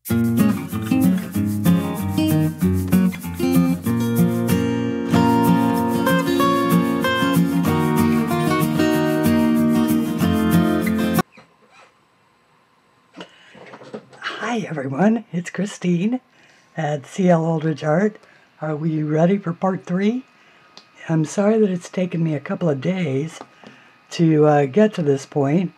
Hi everyone, it's Christine at CL Aldridge Art. Are we ready for part 3? I'm sorry that it's taken me a couple of days to get to this point.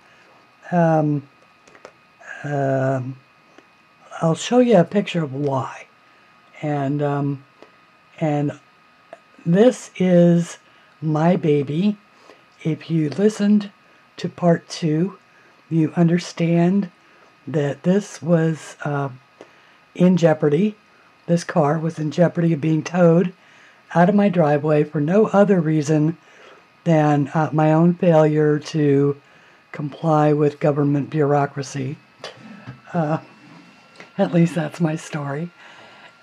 I'll show you a picture of why. And this is my baby. If you listened to part 2, you understand that this was in jeopardy. This car was in jeopardy of being towed out of my driveway for no other reason than my own failure to comply with government bureaucracy. At least that's my story.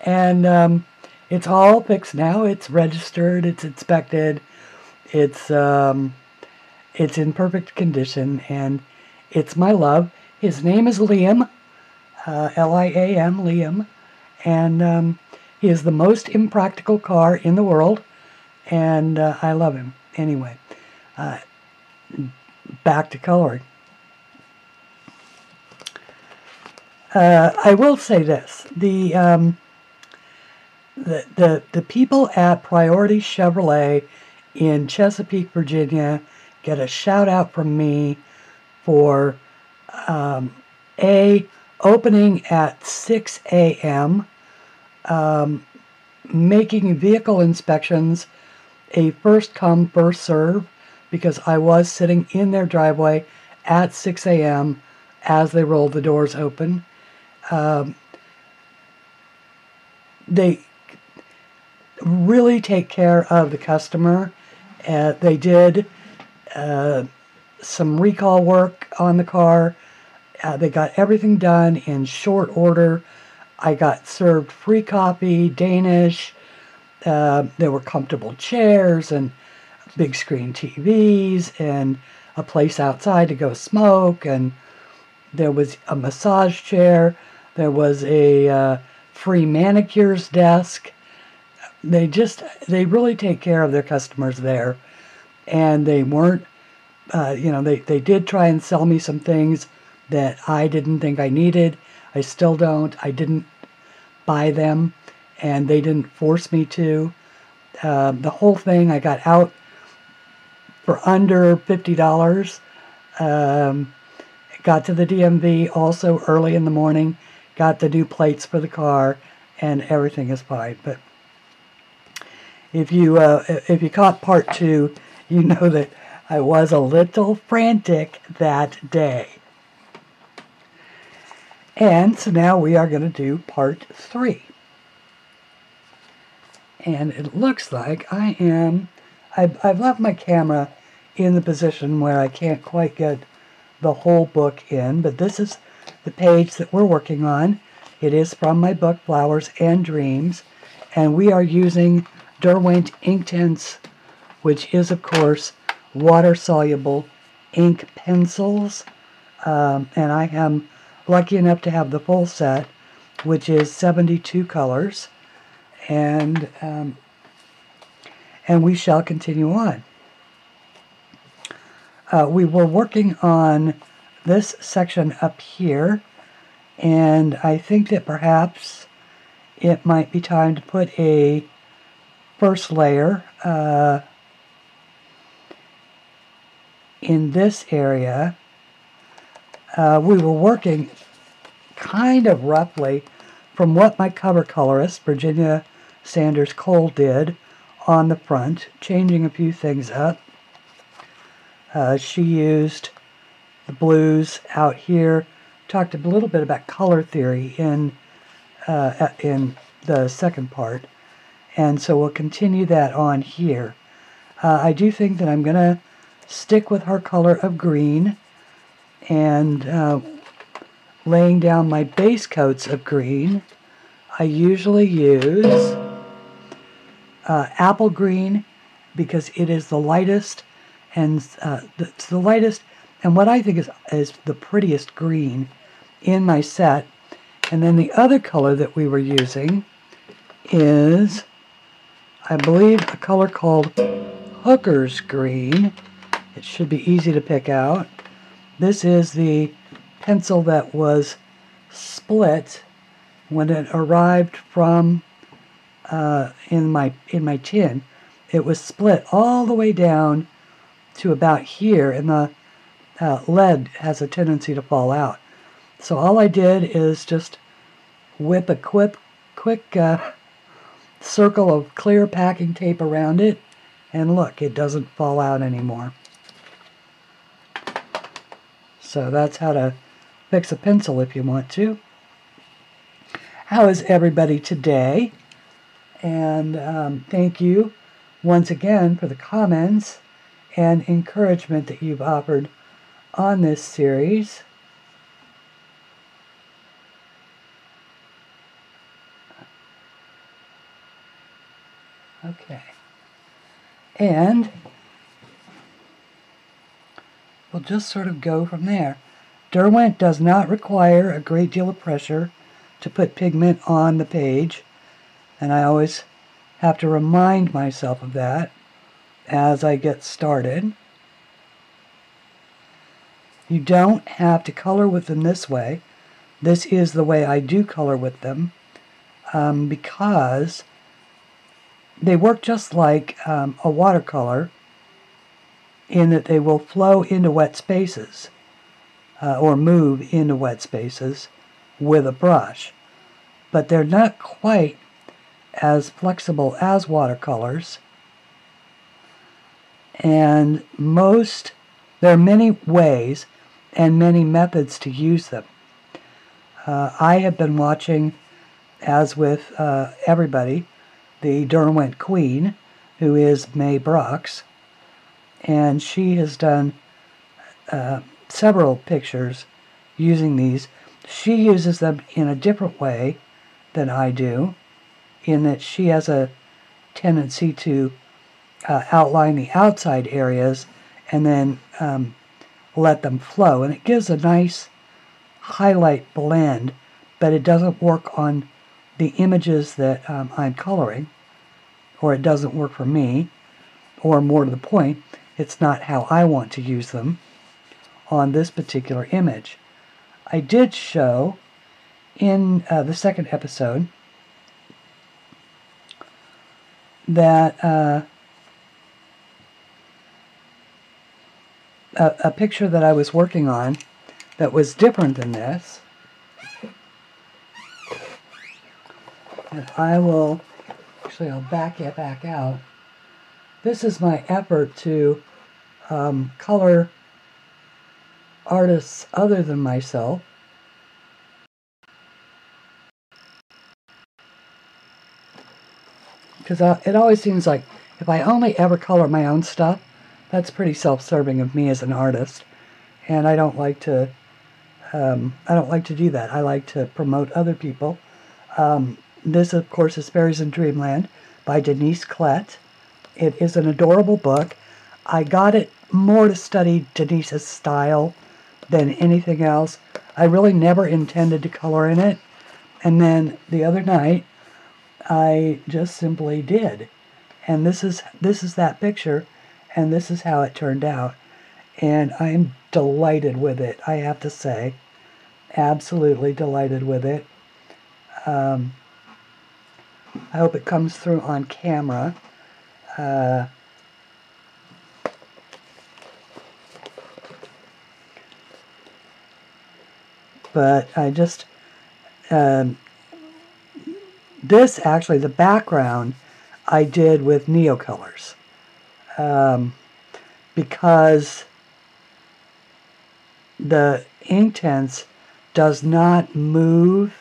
And it's all fixed now. It's registered. It's inspected. It's in perfect condition, and it's my love. His name is Liam, L-I-A-M, Liam, and he is the most impractical car in the world, and I love him. Anyway, back to coloring. I will say this: the people at Priority Chevrolet in Chesapeake, Virginia, get a shout out from me for opening at 6 a.m., making vehicle inspections a first come, first serve, because I was sitting in their driveway at 6 a.m. as they rolled the doors open. They really take care of the customer. They did some recall work on the car. They got everything done in short order. I got served free coffee, Danish. There were comfortable chairs and big screen TVs and a place outside to go smoke. And there was a massage chair. There was a free manicures desk. They really take care of their customers there. And they weren't, they did try and sell me some things that I didn't think I needed. I still don't. I didn't buy them, and they didn't force me to. The whole thing I got out for under $50. Got to the DMV also early in the morning. Got the new plates for the car, and everything is fine. But if you caught part 2, you know that I was a little frantic that day. And so now we are going to do part 3. And it looks like I've left my camera in the position where I can't quite get the whole book in, but this is the page that we're working on. It is from my book, Flowers and Dreams, and we are using Derwent Inktense, which is, of course, water-soluble ink pencils, and I am lucky enough to have the full set, which is 72 colors, and we shall continue on. We were working on this section up here, and I think that perhaps it might be time to put a first layer in this area. We were working kind of roughly from what my cover colorist, Virginia Sanders Cole, did on the front, changing a few things up. She used the blues out here, talked a little bit about color theory in the second part, and so we'll continue that on here. I do think that I'm going to stick with her color of green, and laying down my base coats of green. I usually use apple green because it is the lightest, and it's the lightest, and what I think is the prettiest green in my set. And then the other color that we were using is, I believe, a color called Hooker's Green. It should be easy to pick out. This is the pencil that was split when it arrived from in my tin. It was split all the way down to about here, and the lead has a tendency to fall out. So all I did is just whip a quick circle of clear packing tape around it, and look, it doesn't fall out anymore. So that's how to fix a pencil if you want to. How is everybody today? And thank you once again for the comments and encouragement that you've offered on this series. Okay. And we'll just sort of go from there. Derwent does not require a great deal of pressure to put pigment on the page, and I always have to remind myself of that as I get started. You don't have to color with them this way. This is the way I do color with them, because they work just like a watercolor in that they will flow into wet spaces or move into wet spaces with a brush. But they're not quite as flexible as watercolors. And there are many ways and many methods to use them. I have been watching, as with everybody, the Derwent Queen, who is May Brooks, and she has done several pictures using these. She uses them in a different way than I do, in that she has a tendency to outline the outside areas and then let them flow. And it gives a nice highlight blend, but it doesn't work on the images that I'm coloring, or it doesn't work for me, or more to the point, it's not how I want to use them on this particular image. I did show in the second episode that a picture that I was working on that was different than this. And I'll back it back out. This is my effort to color artists other than myself. Because it always seems like if I only ever color my own stuff, that's pretty self-serving of me as an artist, and I don't like to. Do that. I like to promote other people. This, of course, is Fairies in Dreamland by Denise Klett. It is an adorable book. I got it more to study Denise's style than anything else. I really never intended to color in it, and then the other night, I just simply did. And this is that picture, and this is how it turned out. And I'm delighted with it, I have to say. Absolutely delighted with it. I hope it comes through on camera. But I just... this, actually, the background, I did with Neocolors. Because the Inktense does not move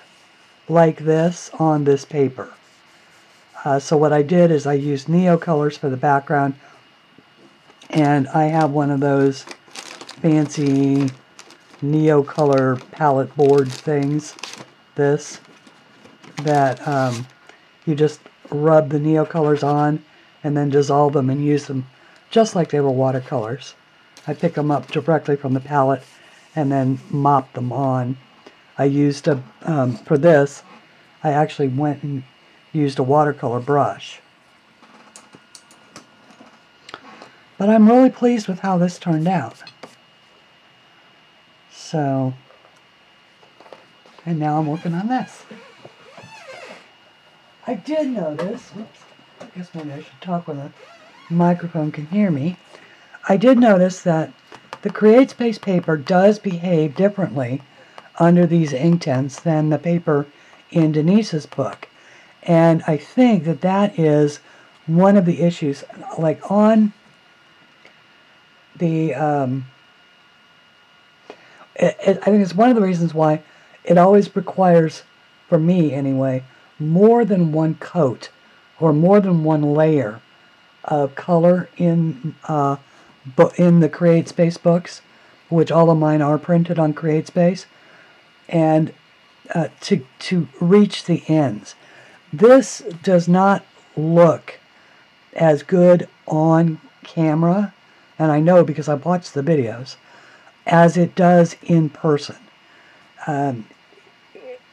like this on this paper. So what I did is I used Neocolors for the background, and I have one of those fancy Neocolor palette board things, that you just rub the Neocolors on and then dissolve them and use them just like they were watercolors. I pick them up directly from the palette and then mop them on. I used for this, I actually went and used a watercolor brush. But I'm really pleased with how this turned out. So, and now I'm working on this. I did notice, whoops, I guess maybe I should talk when the microphone can hear me. I did notice that the CreateSpace paper does behave differently under these Inktense than the paper in Denise's book. And I think that that is one of the issues. Like on the, I think it's one of the reasons why it always requires, for me anyway, more than one coat or more than one layer of color in the CreateSpace books, which all of mine are printed on CreateSpace, and to reach the ends. This does not look as good on camera, and I know because I've watched the videos, as it does in person.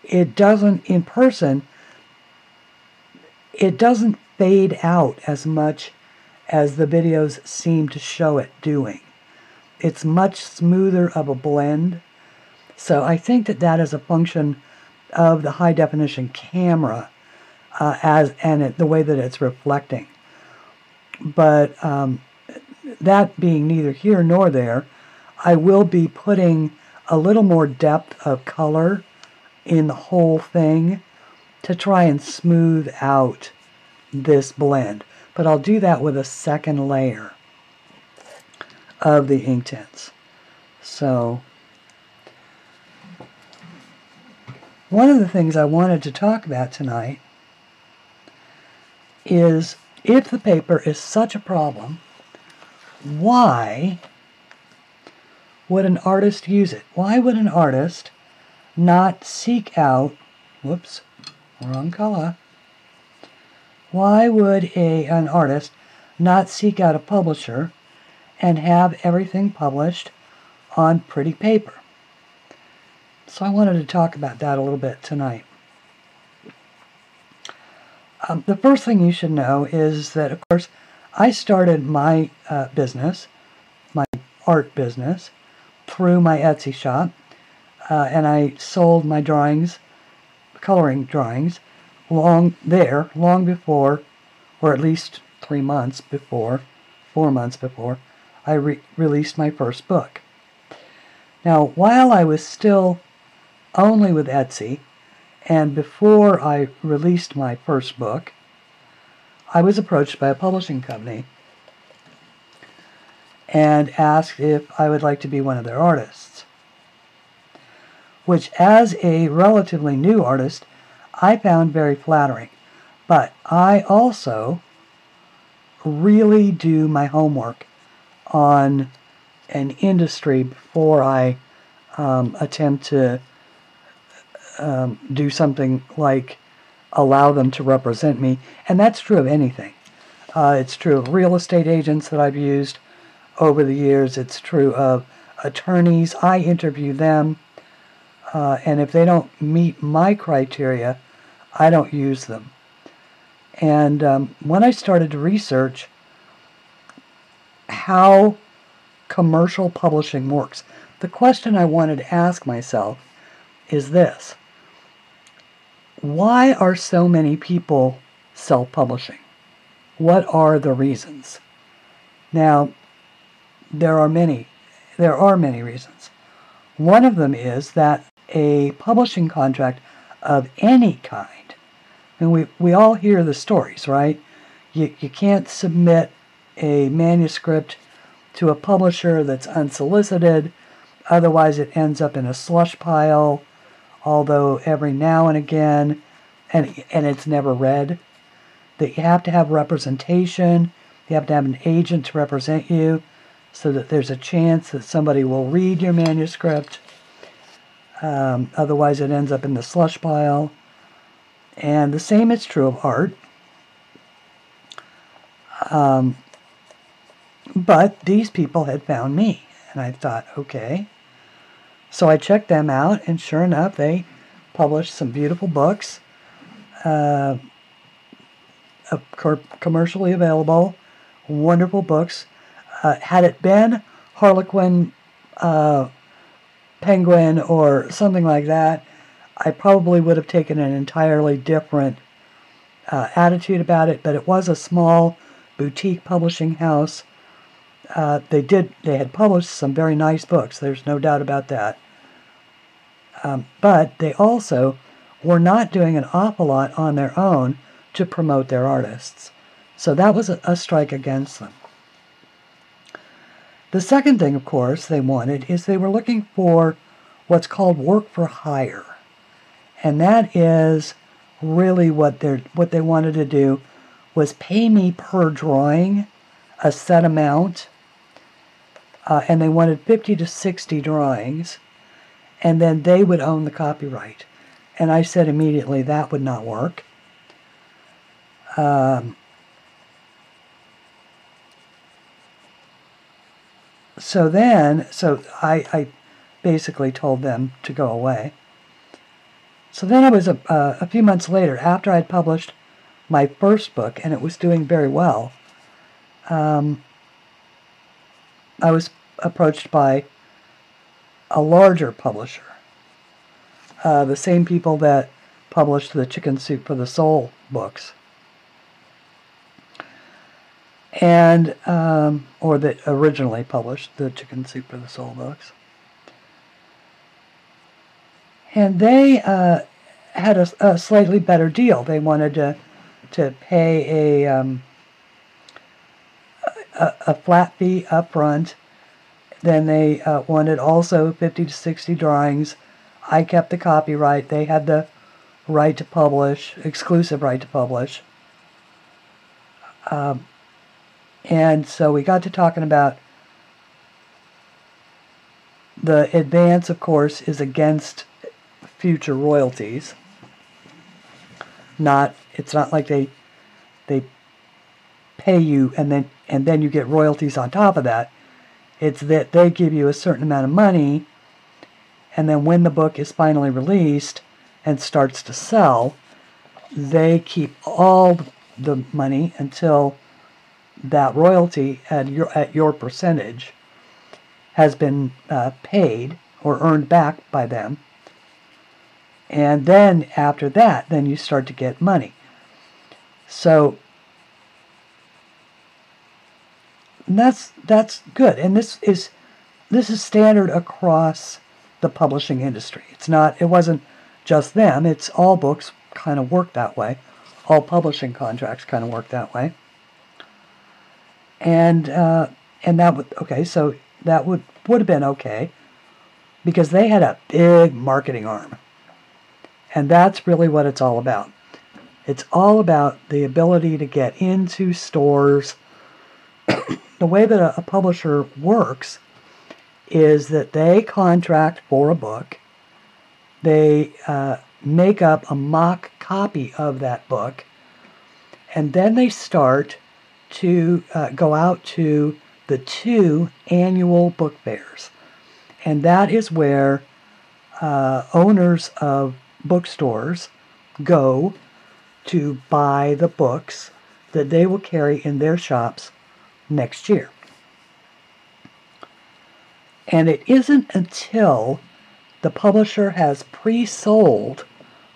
It doesn't, in person, it doesn't fade out as much as the videos seem to show it doing. It's much smoother of a blend. So I think that that is a function of the high definition camera the way that it's reflecting. But that being neither here nor there, I will be putting a little more depth of color in the whole thing to try and smooth out this blend. But I'll do that with a second layer of the Inktense. So, one of the things I wanted to talk about tonight is, if the paper is such a problem, why would an artist use it? Why would an artist not seek out, whoops, wrong color. Why would an artist not seek out a publisher and have everything published on pretty paper? So I wanted to talk about that a little bit tonight. The first thing you should know is that, of course, I started my business, my art business, through my Etsy shop, and I sold my drawings, coloring drawings, long before, or at least 3 months before, 4 months before, I released my first book. Now, while I was still only with Etsy, and before I released my first book, I was approached by a publishing company and asked if I would like to be one of their artists. Which, as a relatively new artist, I found very flattering. But I also really do my homework on an industry before I attempt to do something like allow them to represent me. And that's true of anything. It's true of real estate agents that I've used over the years. It's true of attorneys. I interview them. And if they don't meet my criteria, I don't use them. And when I started to research how commercial publishing works, the question I wanted to ask myself is this: why are so many people self-publishing? What are the reasons? Now, there are many reasons. One of them is that a publishing contract of any kind, and we all hear the stories, right? You can't submit a manuscript to a publisher that's unsolicited, otherwise it ends up in a slush pile, although every now and again, and it's never read. That you have to have representation, you have to have an agent to represent you, so that there's a chance that somebody will read your manuscript. Otherwise it ends up in the slush pile. And the same is true of art. But these people had found me, and I thought, okay, So I checked them out, and sure enough, they published some beautiful books, commercially available, wonderful books. Had it been Harlequin, Penguin, or something like that, I probably would have taken an entirely different attitude about it, but it was a small boutique publishing house. They had published some very nice books, there's no doubt about that. But they also were not doing an awful lot on their own to promote their artists. So that was a strike against them. The second thing, of course, they wanted is they were looking for what's called work for hire. And that is really what they wanted to do was pay me per drawing a set amount. And they wanted 50 to 60 drawings. And then they would own the copyright. And I said immediately that would not work. So I basically told them to go away. So then it was a few months later, after I'd published my first book, and it was doing very well, I was approached by a larger publisher. The same people that published the Chicken Soup for the Soul books. And, or that originally published the Chicken Soup for the Soul books. And they had a slightly better deal. They wanted to pay a flat fee up front. Then they wanted also 50 to 60 drawings. I kept the copyright. They had the right to publish, exclusive right to publish. And so we got to talking about the advance, of course, is against future royalties. It's not like they pay you and then you get royalties on top of that. It's that they give you a certain amount of money, and then when the book is finally released and starts to sell, they keep all the money until that royalty at your percentage has been paid or earned back by them. And then after that, then you start to get money. So that's good. And this is standard across the publishing industry. It wasn't just them. It's all books kind of work that way. All publishing contracts kind of work that way. And that would have been okay, because they had a big marketing arm. And that's really what it's all about. It's all about the ability to get into stores. The way that a publisher works is that they contract for a book. They make up a mock copy of that book. And then they start to go out to the 2 annual book fairs. And that is where owners of bookstores go to buy the books that they will carry in their shops next year. And it isn't until the publisher has pre-sold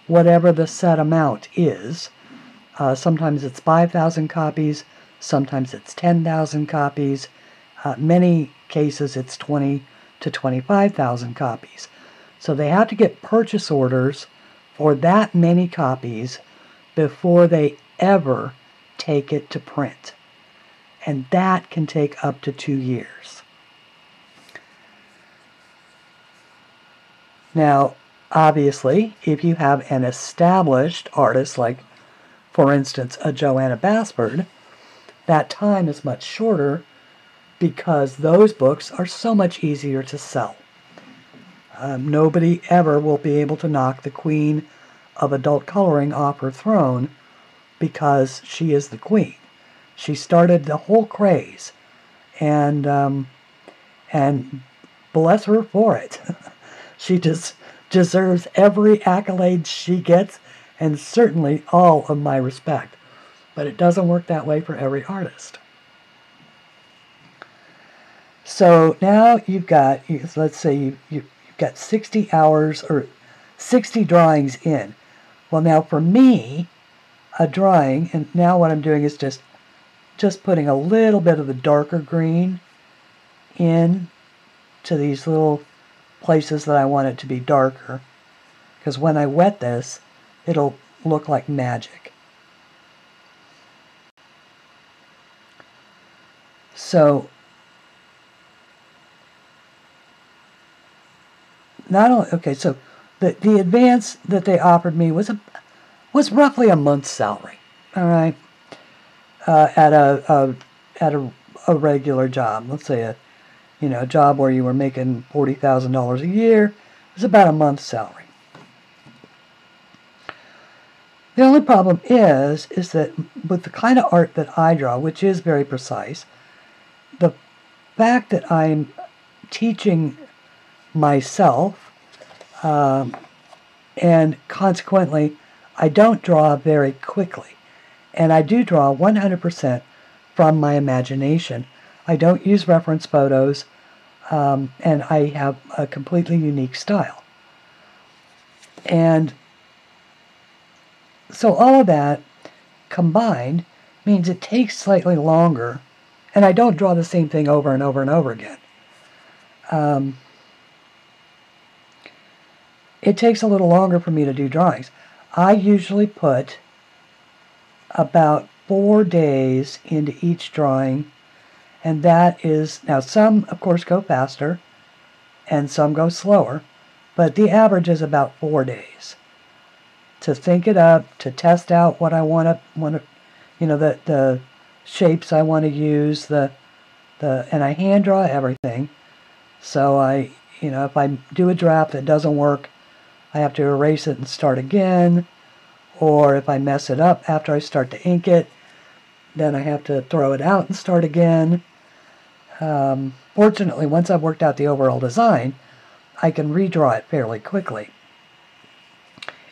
whatever the set amount is. Sometimes it's 5,000 copies, sometimes it's 10,000 copies. Many cases it's 20 to 25,000 copies. So they have to get purchase orders for that many copies before they ever take it to print. And that can take up to 2 years. Now, obviously, if you have an established artist, like, for instance, a Joanna Basford, that time is much shorter because those books are so much easier to sell. Nobody ever will be able to knock the queen of adult coloring off her throne because she is the queen. She started the whole craze, and bless her for it. She just deserves every accolade she gets, and certainly all of my respect. But it doesn't work that way for every artist. So now you've got, let's say you've got 60 hours or 60 drawings in. Well, now for me, a drawing, and now what I'm doing is just putting a little bit of the darker green in to these little places that I want it to be darker. Because when I wet this, it'll look like magic. So not only, okay, so the advance that they offered me was roughly a month's salary. All right, at a regular job. Let's say a job where you were making $40,000 a year. It was about a month's salary. The only problem is that with the kind of art that I draw, which is very precise, the fact that I'm teaching myself, and consequently, I don't draw very quickly. And I do draw 100% from my imagination. I don't use reference photos, and I have a completely unique style. And so all of that combined means it takes slightly longer, and I don't draw the same thing over and over and over again. It takes a little longer for me to do drawings. I usually put about 4 days into each drawing, and that is, now some of course go faster and some go slower, but the average is about 4 days to think it up, to test out what I want to, the shapes I want to use, and I hand draw everything. So if I do a draft that doesn't work, I have to erase it and start again. Or if I mess it up after I start to ink it, then I have to throw it out and start again. Fortunately, once I've worked out the overall design, I can redraw it fairly quickly.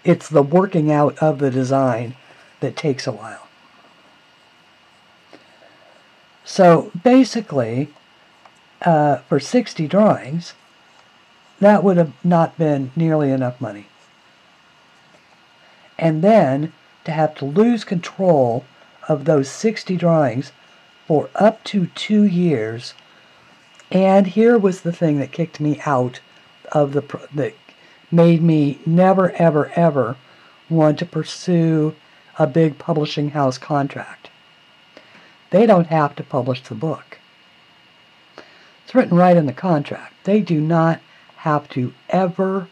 It's the working out of the design that takes a while. So basically, for 60 drawings, that would have not been nearly enough money. And then to have to lose control of those 60 drawings for up to 2 years. And here was the thing that kicked me out of that made me never, ever, ever want to pursue a big publishing house contract. They don't have to publish the book. It's written right in the contract. They do not have to ever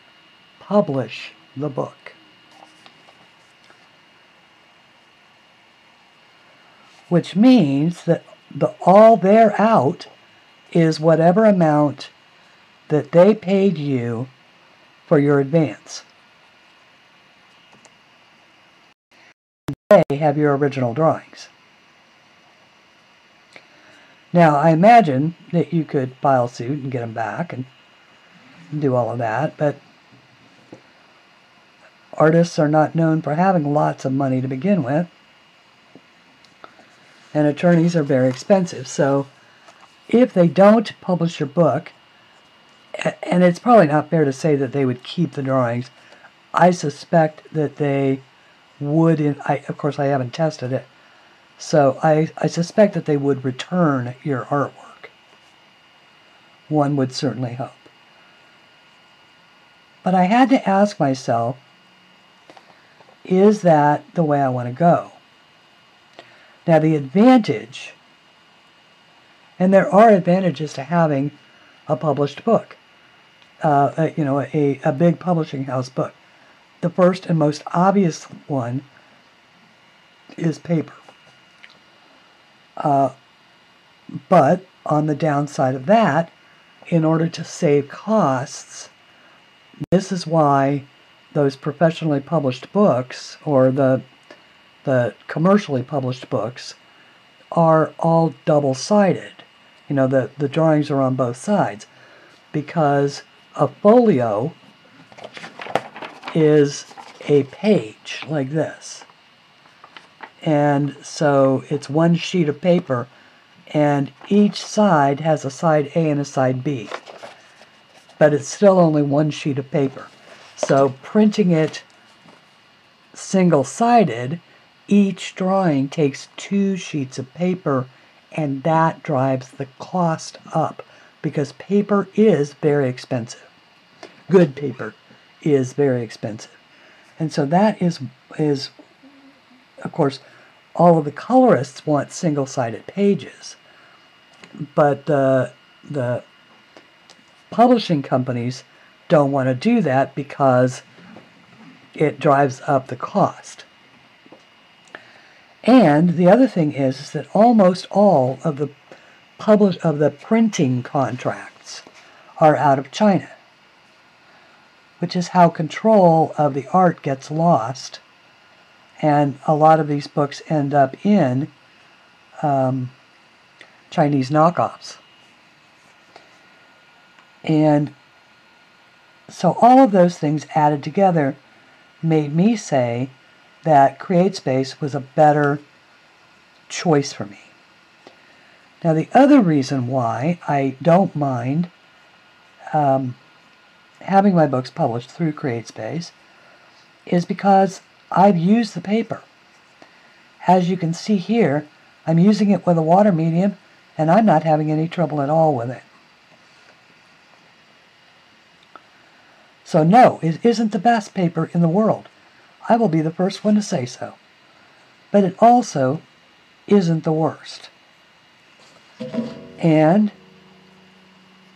publish the book. Which means that all they're out is whatever amount that they paid you for your advance. They have your original drawings. Now, I imagine that you could file suit and get them back and do all of that, but artists are not known for having lots of money to begin with, and attorneys are very expensive. So if they don't publish your book, and it's probably not fair to say that they would keep the drawings, I suspect that they would, of course I haven't tested it, so I suspect that they would return your artwork. One would certainly hope. But I had to ask myself, is that the way I want to go? Now the advantage, and there are advantages to having a published book, a big publishing house book. The first and most obvious one is paper. But on the downside of that, in order to save costs, this is why those professionally published books, or the commercially published books, are all double-sided. The drawings are on both sides, because a folio is a page like this. And so it's one sheet of paper, and each side has a side A and a side B. But it's still only one sheet of paper. So printing it single-sided, each drawing takes 2 sheets of paper, and that drives the cost up because paper is very expensive. Good paper is very expensive. And so that is of course, all of the colorists want single-sided pages, but the publishing companies don't want to do that because it drives up the cost. And the other thing is that almost all of the printing contracts are out of China, which is how control of the art gets lost, and a lot of these books end up in Chinese knockoffs. And so all of those things added together made me say that CreateSpace was a better choice for me. Now, the other reason why I don't mind having my books published through CreateSpace is because I've used the paper. As you can see here, I'm using it with a water medium, and I'm not having any trouble at all with it. So no, it isn't the best paper in the world. I will be the first one to say so. But it also isn't the worst. And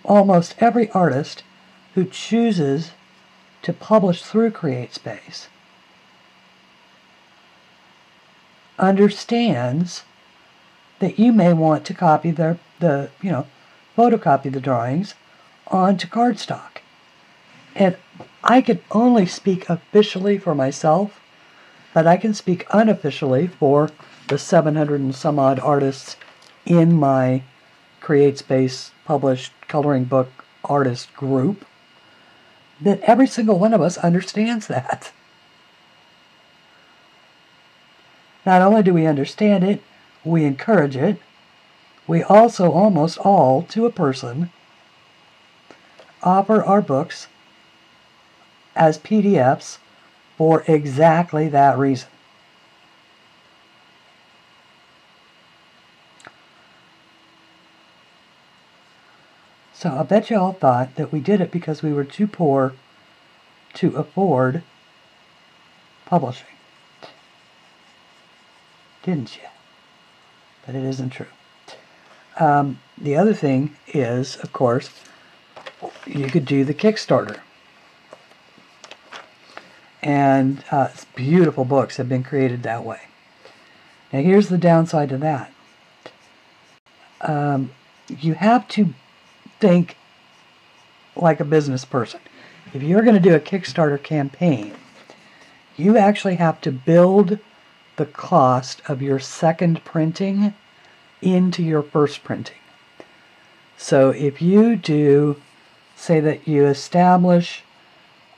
almost every artist who chooses to publish through CreateSpace understands that you may want to copy photocopy the drawings onto cardstock. And I can only speak officially for myself, but I can speak unofficially for the 700 and some odd artists in my CreateSpace published coloring book artist group, that every single one of us understands that. Not only do we understand it, we encourage it. We also almost all, to a person, offer our books as PDFs for exactly that reason. So I bet you all thought that we did it because we were too poor to afford publishing. Didn't you? But it isn't true. The other thing is, of course, you could do the Kickstarter. And beautiful books have been created that way. Now here's the downside to that. You have to think like a business person. If you're going to do a Kickstarter campaign, you actually have to build the cost of your second printing into your first printing. So if you do, say that you establish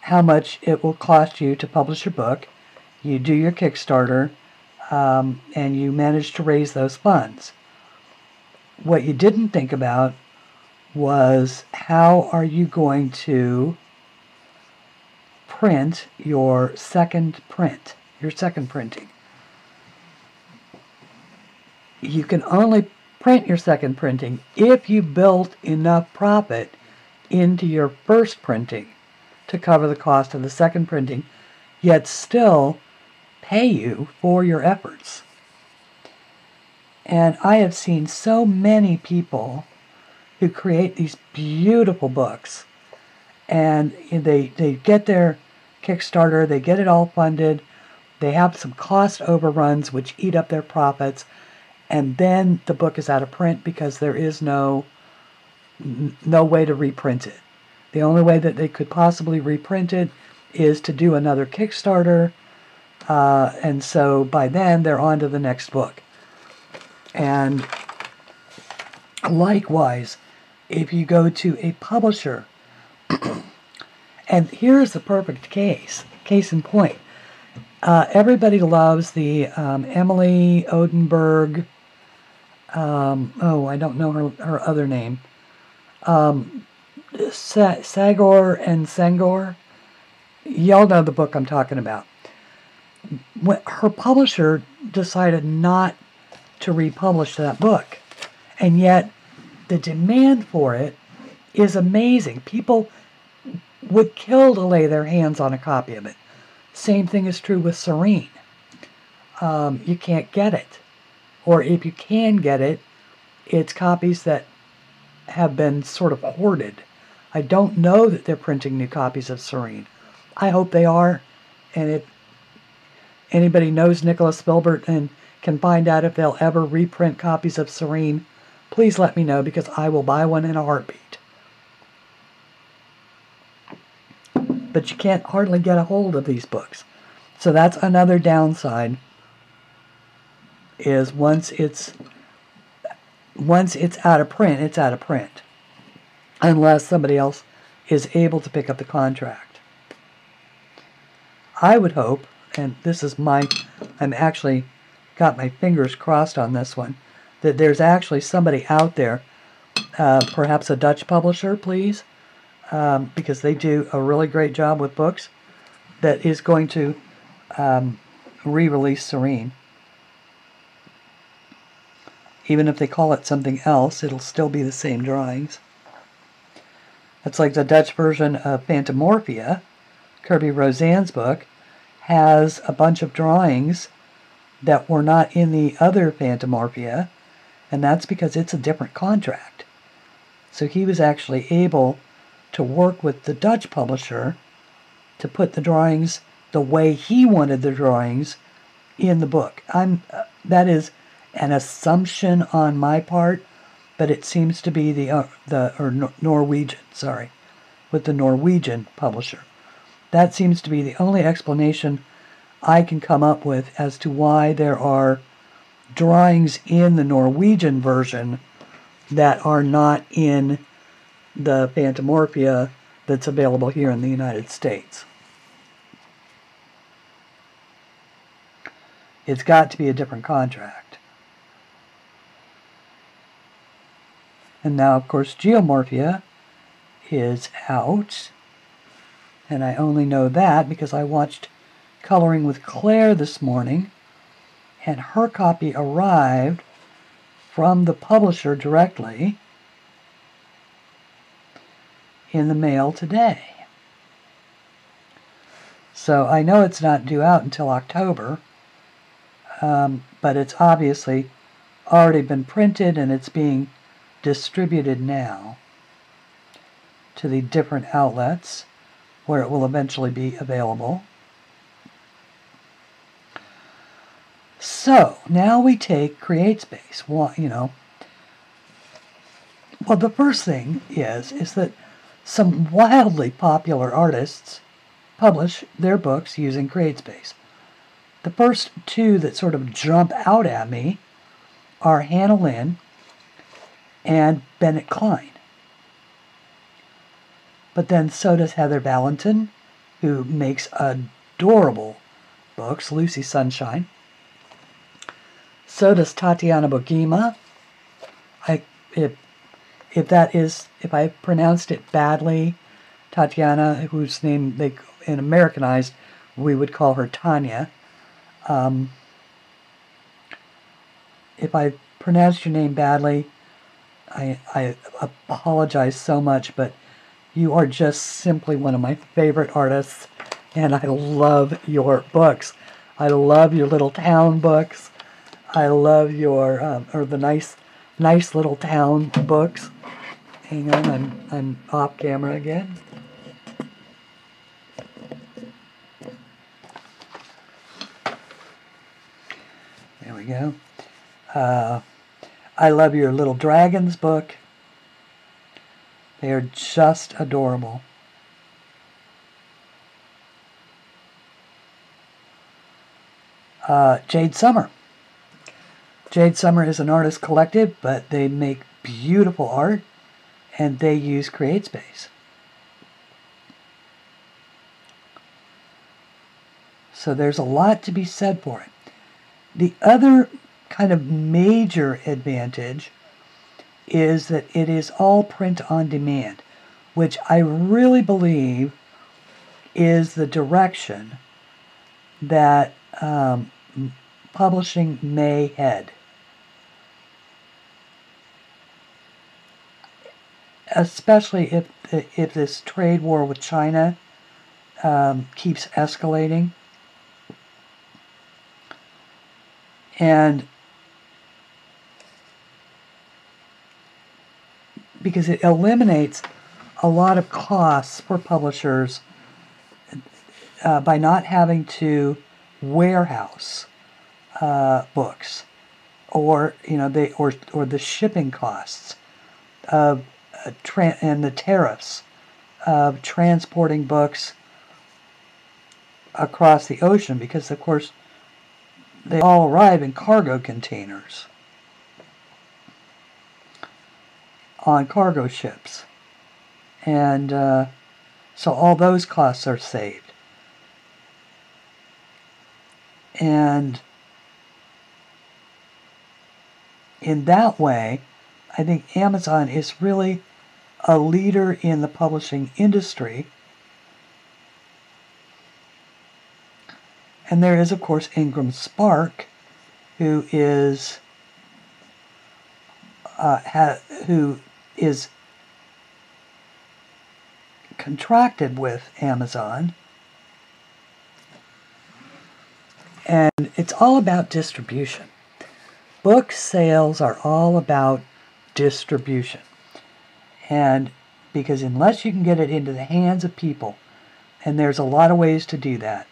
how much it will cost you to publish your book, you do your Kickstarter, and you manage to raise those funds. What you didn't think about was how are you going to print your second printing. You can only print your second printing if you built enough profit into your first printing to cover the cost of the second printing, yet still pay you for your efforts. And I have seen so many people who create these beautiful books, and they get their Kickstarter, they get it all funded, they have some cost overruns which eat up their profits, and then the book is out of print because there is no way to reprint it. The only way that they could possibly reprint it is to do another Kickstarter, and so by then they're on to the next book. And likewise, if you go to a publisher And here's the perfect case in point. Everybody loves the Emily Odenberg, I don't know her other name, Sagor and Sangor. Y'all know the book I'm talking about. Her publisher decided not to republish that book, and yet the demand for it is amazing. People would kill to lay their hands on a copy of it. Same thing is true with Serene. You can't get it. Or if you can get it, it's copies that have been sort of hoarded. I don't know that they're printing new copies of Serene. I hope they are. And if anybody knows Nicholas Filbert and can find out if they'll ever reprint copies of Serene, please let me know, because I will buy one in a heartbeat. But you can't hardly get a hold of these books. So that's another downside, is once it's out of print, it's out of print. Unless somebody else is able to pick up the contract. I would hope, and this is I'm actually got my fingers crossed on this one, that there's actually somebody out there, perhaps a Dutch publisher, please, because they do a really great job with books, that is going to re-release Serene. Even if they call it something else, it'll still be the same drawings. It's like the Dutch version of Phantomorphia, Kirby Roseanne's book, has a bunch of drawings that were not in the other Phantomorphia, and that's because it's a different contract. So he was actually able to work with the Dutch publisher to put the drawings the way he wanted the drawings in the book. That is an assumption on my part, but it seems to be Norwegian, with the Norwegian publisher. That seems to be the only explanation I can come up with as to why there are drawings in the Norwegian version that are not in the Phantomorphia that's available here in the United States. It's got to be a different contract. And now, of course, Geomorphia is out. And I only know that because I watched Coloring with Claire this morning, and her copy arrived from the publisher directly in the mail today. So I know it's not due out until October, but it's obviously already been printed and it's being distributed now to the different outlets where it will eventually be available. So now we take CreateSpace. Well, the first thing is that some wildly popular artists publish their books using CreateSpace. The first two that sort of jump out at me are Hannah Lynn and Bennett Klein. But then so does Heather Valentin, who makes adorable books, Lucy Sunshine. So does Tatiana Bogima. If I pronounced it badly, Tatiana, whose name in Americanized we would call her Tanya. If I pronounced your name badly, I apologize so much, but you are just simply one of my favorite artists, and I love your books. I love your little town books. I love your the nice little town books. Hang on, I'm off camera again. There we go. I love your Little Dragons book. They are just adorable. Jade Summer. Jade Summer is an artist collective, but they make beautiful art, and they use CreateSpace. So there's a lot to be said for it. The other kind of major advantage is that it is all print on demand, which I really believe is the direction that publishing may head. Especially if this trade war with China keeps escalating. And because it eliminates a lot of costs for publishers by not having to warehouse books, or or the shipping costs of and the tariffs of transporting books across the ocean, because of course they all arrive in cargo containers on cargo ships, and so all those costs are saved. And in that way, I think Amazon is really a leader in the publishing industry. And there is, of course, Ingram Spark, who is contracted with Amazon. And it's all about distribution. Book sales are all about distribution. And because unless you can get it into the hands of people, and there's a lot of ways to do that,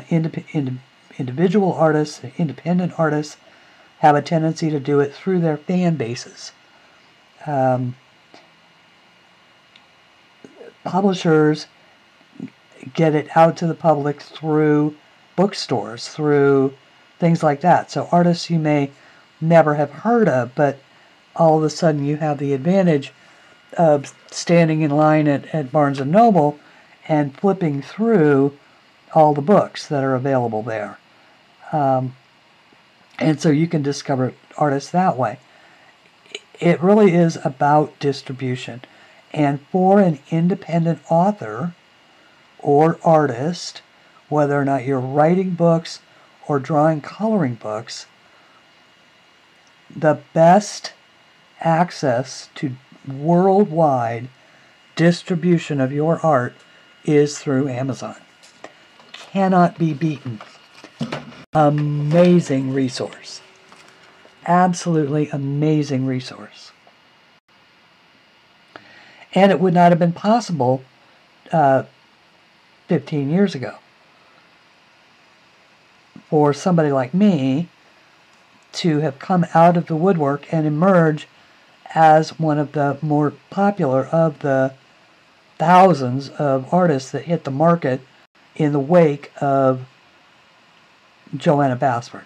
individual artists, independent artists have a tendency to do it through their fan bases. Publishers get it out to the public through bookstores, through things like that. So artists you may never have heard of, but all of a sudden you have the advantage of standing in line at Barnes & Noble and flipping through all the books that are available there. And so you can discover artists that way. It really is about distribution. And for an independent author or artist, whether or not you're writing books or drawing coloring books, the best access to worldwide distribution of your art is through Amazon. Cannot be beaten. Amazing resource. Absolutely amazing resource. And it would not have been possible 15 years ago for somebody like me to have come out of the woodwork and emerge as one of the more popular of the thousands of artists that hit the market in the wake of Joanna Basford.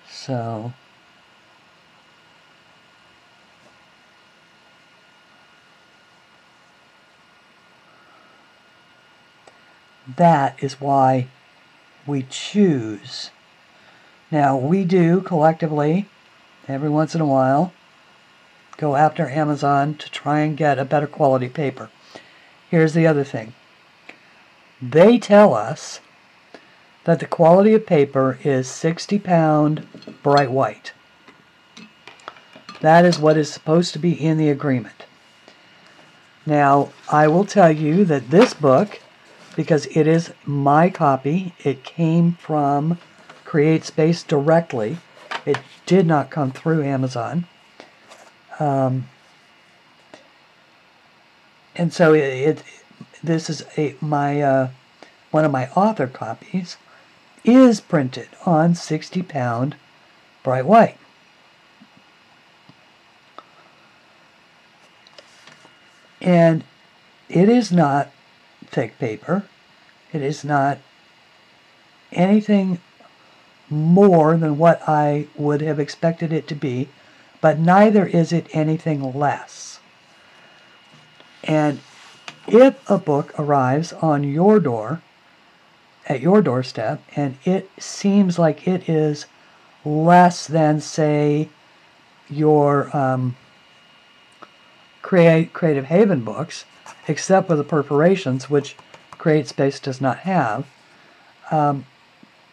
So that is why we choose. Now, we do collectively, every once in a while, go after Amazon to try and get a better quality paper. Here's the other thing. They tell us that the quality of paper is 60-pound bright white. That is what is supposed to be in the agreement. Now, I will tell you that this book, because it is my copy, it came from CreateSpace directly. It did not come through Amazon. And so this is one of my author copies is printed on 60-pound bright white. And it is not thick paper. It is not anything more than what I would have expected it to be, but neither is it anything less. And if a book arrives on your door, at your doorstep, and it seems like it is less than, say, your Creative Haven books, except for the perforations, which CreateSpace does not have,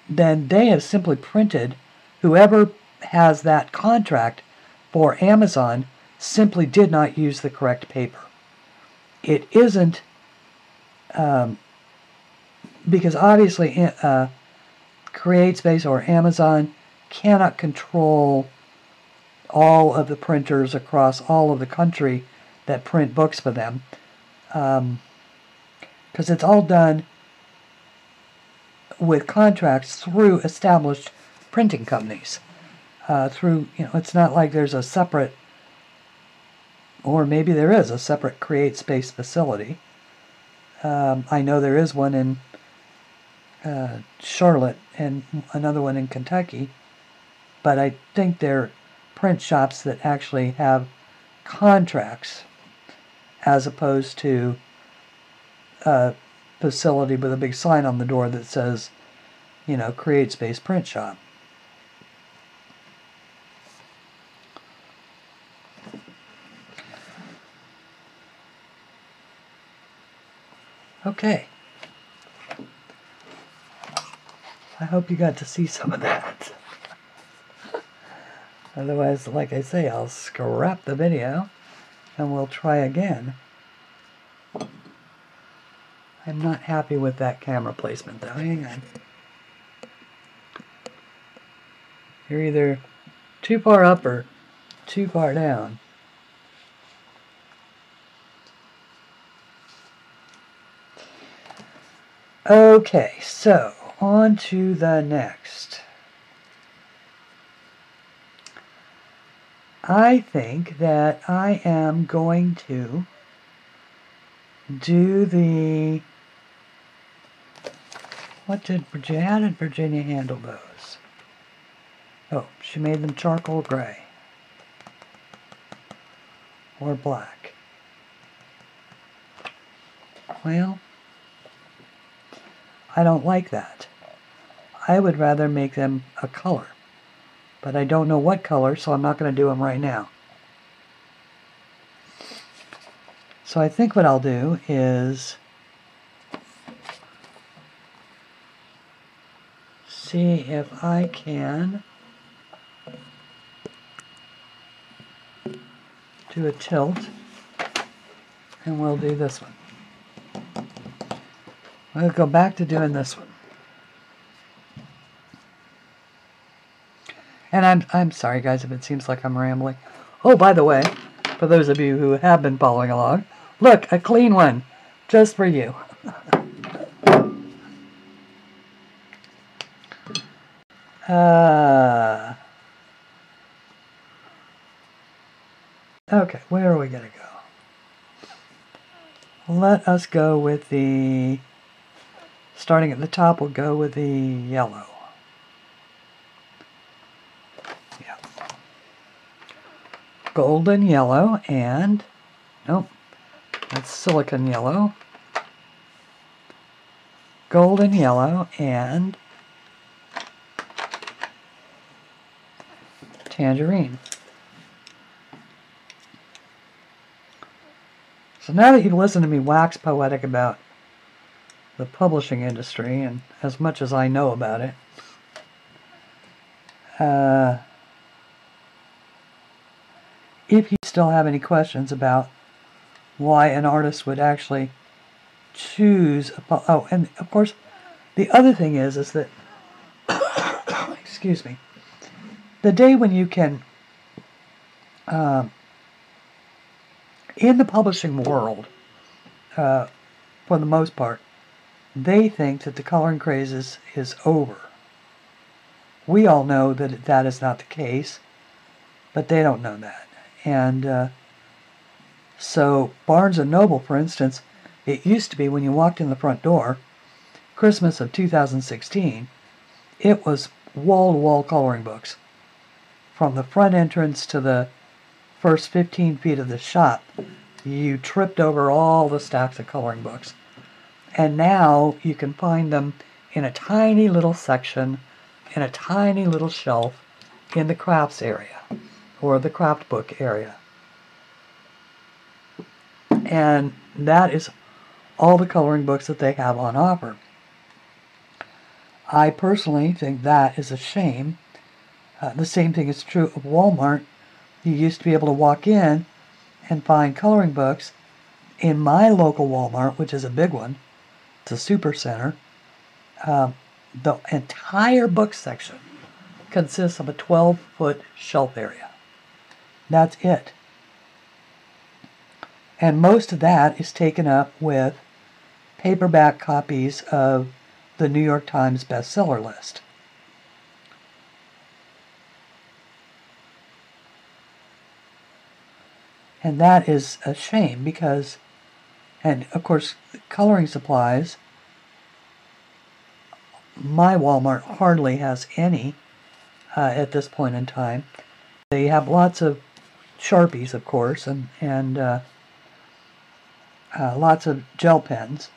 then they have simply printed, whoever has that contract for Amazon simply did not use the correct paper. It isn't, because obviously CreateSpace or Amazon cannot control all of the printers across all of the country that print books for them, because it's all done with contracts through established printing companies. It's not like there's a separate, or maybe there is a separate CreateSpace facility. I know there is one in Charlotte and another one in Kentucky, but I think they're print shops that actually have contracts as opposed to a facility with a big sign on the door that says, CreateSpace Print Shop. Okay. I hope you got to see some of that. Otherwise, like I say, I'll scrap the video and we'll try again. I'm not happy with that camera placement though. Hang on. You're either too far up or too far down. Okay, so on to the next. I think that I am going to do the... how did Virginia handle those? Oh, she made them charcoal gray. Or black. Well, I don't like that. I would rather make them a color. But I don't know what color, so I'm not going to do them right now. So I think what I'll do is see if I can do a tilt, and we'll do this one. We'll go back to doing this one. And I'm sorry guys if it seems like I'm rambling. Oh, by the way, for those of you who have been following along, look, a clean one, just for you. Okay, where are we going to go? Let us go with the, starting at the top, we'll go with the yellow. Yeah. Golden yellow and, nope, that's silicon yellow. Golden yellow and tangerine. So now that you've listened to me wax poetic about the publishing industry, and as much as I know about it, if you still have any questions about why an artist would actually choose, oh, and of course, the other thing is that, excuse me, the day when you can, in the publishing world, for the most part, they think that the coloring craze is over. We all know that that is not the case, but they don't know that. And so Barnes & Noble, for instance, it used to be when you walked in the front door, Christmas of 2016, it was wall-to-wall coloring books. From the front entrance to the first 15 feet of the shop, you tripped over all the stacks of coloring books. And now you can find them in a tiny little section, in a tiny little shelf in the crafts area or the craft book area. And that is all the coloring books that they have on offer. I personally think that is a shame. The same thing is true of Walmart. You used to be able to walk in and find coloring books. In my local Walmart, which is a big one, it's a super center, the entire book section consists of a 12-foot shelf area. That's it. And most of that is taken up with paperback copies of the New York Times bestseller list. And that is a shame because, and of course, coloring supplies, my Walmart hardly has any at this point in time. They have lots of Sharpies, of course, and lots of gel pens,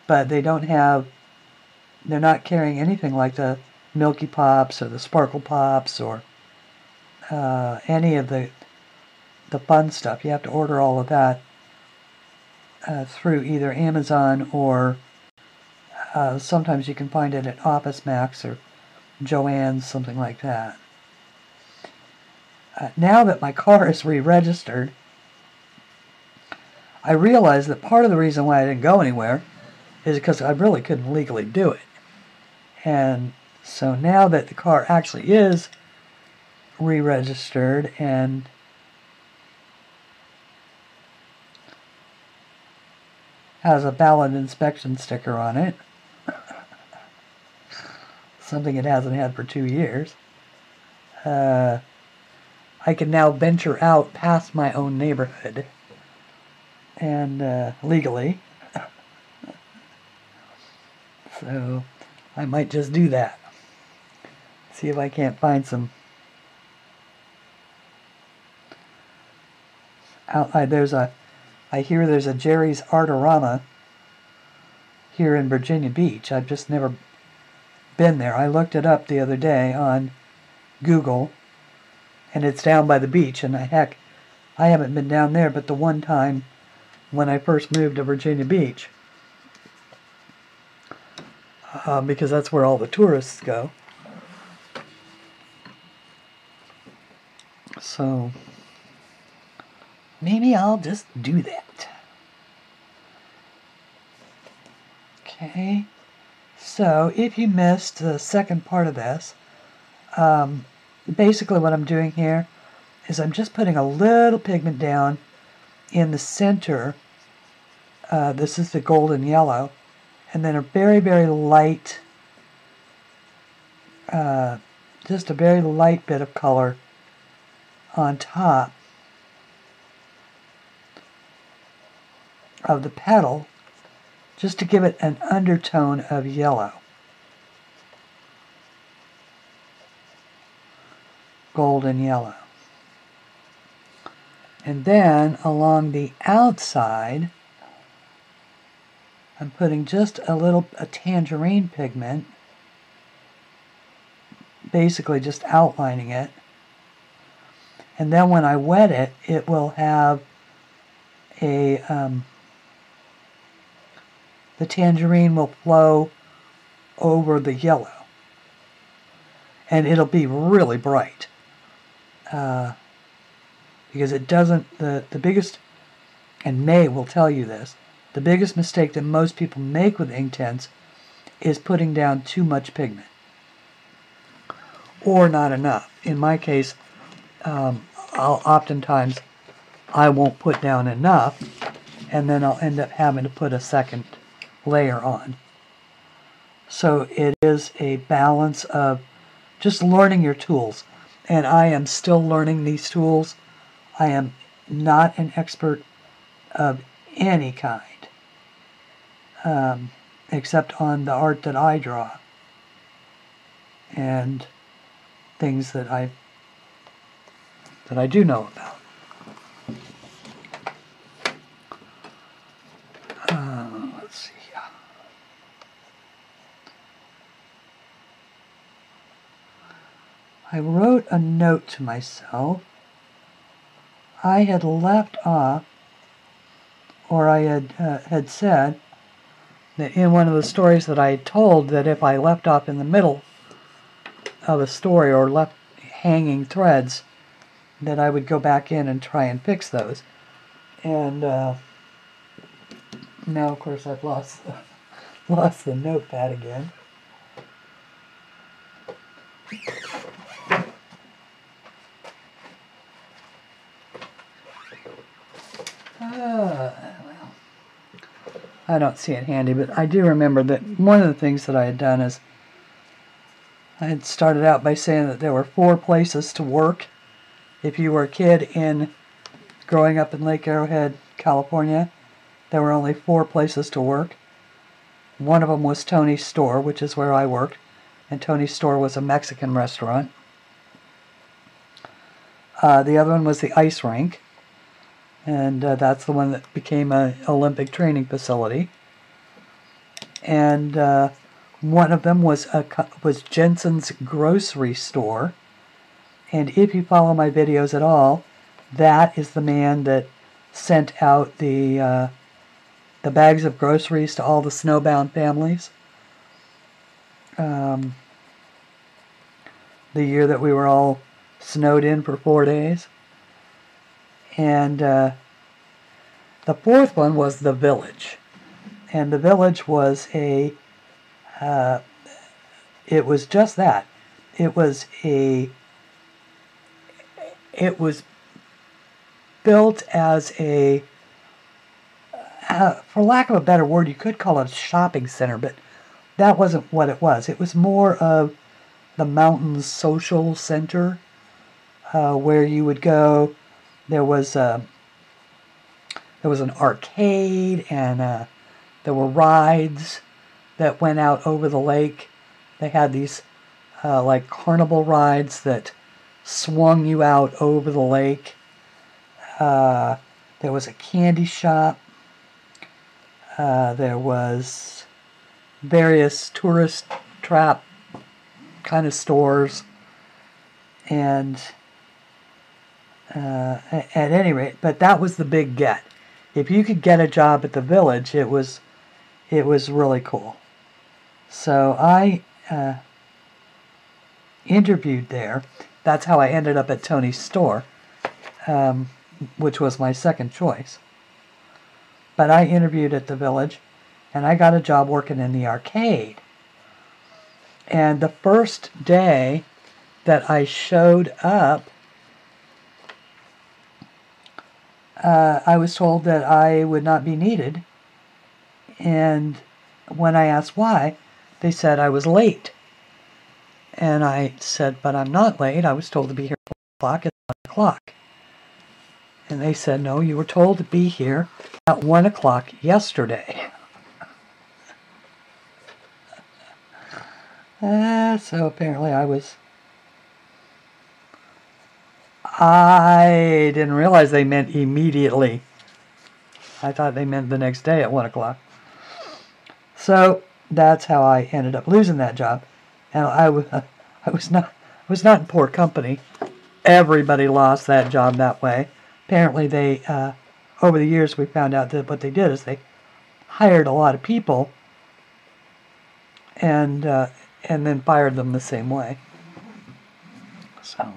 but they don't have, they're not carrying anything like the Milky Pops or the Sparkle Pops or any of the fun stuff. You have to order all of that through either Amazon or sometimes you can find it at Office Max or Joann's, something like that. Now that my car is re-registered, I realized that part of the reason why I didn't go anywhere is because I really couldn't legally do it. And so now that the car actually is re-registered and has a valid inspection sticker on it, something it hasn't had for 2 years, I can now venture out past my own neighborhood and legally. So I might just do that. See if I can't find some I hear there's a Jerry's Artorama here in Virginia Beach. I've just never been there. I looked it up the other day on Google, and it's down by the beach, and heck, I haven't been down there but the one time when I first moved to Virginia Beach, because that's where all the tourists go. So maybe I'll just do that. Okay, so if you missed the second part of this, basically what I'm doing here is I'm just putting a little pigment down in the center. This is the golden yellow, and then a very, very light, just a very light bit of color on top of the petal, just to give it an undertone of yellow. Golden yellow. And then along the outside, I'm putting just a tangerine pigment, basically just outlining it. And then when I wet it, it will have a, the tangerine will flow over the yellow. And it'll be really bright. Because it doesn't, the biggest, and May will tell you this, the biggest mistake that most people make with Inktense is putting down too much pigment. Or not enough. In my case, oftentimes I won't put down enough, and then I'll end up having to put a second layer on. So it is a balance of just learning your tools. And I am still learning these tools. I am not an expert of any kind, except on the art that I draw and things that I do know about. I wrote a note to myself. I had left off, or I had said that in one of the stories that I had told, that if I left off in the middle of a story or left hanging threads, that I would go back in and try and fix those. And now, of course, I've lost the notepad again. Well, I don't see it handy, but I do remember that one of the things that I had done is I had started out by saying that there were 4 places to work. If you were a kid growing up in Lake Arrowhead, California, there were only 4 places to work. One of them was Tony's Store, which is where I worked, and Tony's Store was a Mexican restaurant. The other one was the ice rink, and that's the one that became an Olympic training facility. And one of them was Jensen's grocery store. And if you follow my videos at all, that is the man that sent out the bags of groceries to all the snowbound families. The year that we were all snowed in for 4 days. And the 4th one was the Village. And the Village was it was just that. It was built as a, for lack of a better word, you could call it a shopping center, but that wasn't what it was. It was more of the mountains social center, where you would go. There was an arcade, and there were rides that went out over the lake. They had these like carnival rides that swung you out over the lake. There was a candy shop. There was various tourist trap kind of stores. And at any rate, but that was the big get. If you could get a job at the Village, it was really cool. So I interviewed there. That's how I ended up at Tony's Store, which was my second choice. But I interviewed at the Village, and I got a job working in the arcade. And the first day that I showed up, I was told that I would not be needed. And when I asked why, they said I was late. And I said, but I'm not late. I was told to be here at 12 o'clock. It's 1 o'clock. And they said, no, you were told to be here at 1 o'clock yesterday. So apparently I didn't realize they meant immediately. I thought they meant the next day at 1 o'clock. So that's how I ended up losing that job. And I was not in poor company. Everybody lost that job that way. Apparently they, over the years we found out that what they did is they hired a lot of people and then fired them the same way. So.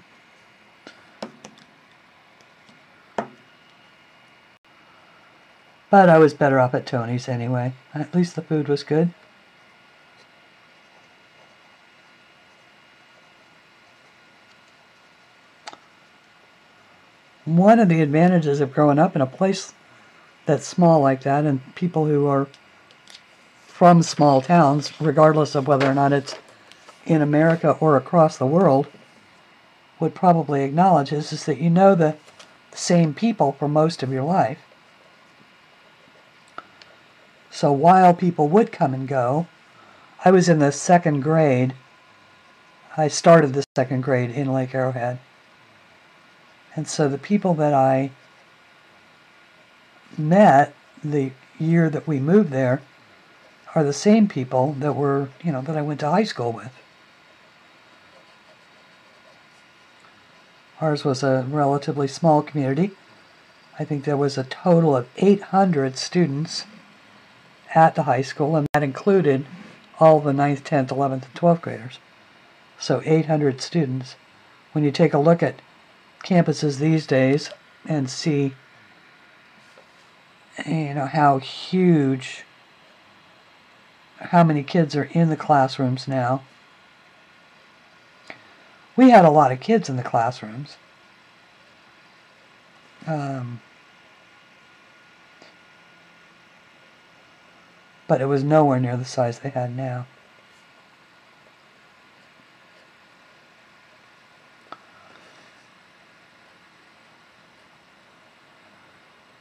But I was better off at Tony's anyway. At least the food was good. One of the advantages of growing up in a place that's small like that, and people who are from small towns, regardless of whether or not it's in America or across the world, would probably acknowledge is that you know the same people for most of your life. So while people would come and go, I was in the 2nd grade. I started the 2nd grade in Lake Arrowhead. And so the people that I met the year that we moved there are the same people that were, that I went to high school with. Ours was a relatively small community. I think there was a total of 800 students at the high school, and that included all the 9th, 10th, 11th, and 12th graders. So 800 students. When you take a look at campuses these days and see, you know, how huge, how many kids are in the classrooms now. We had a lot of kids in the classrooms. But it was nowhere near the size they had now.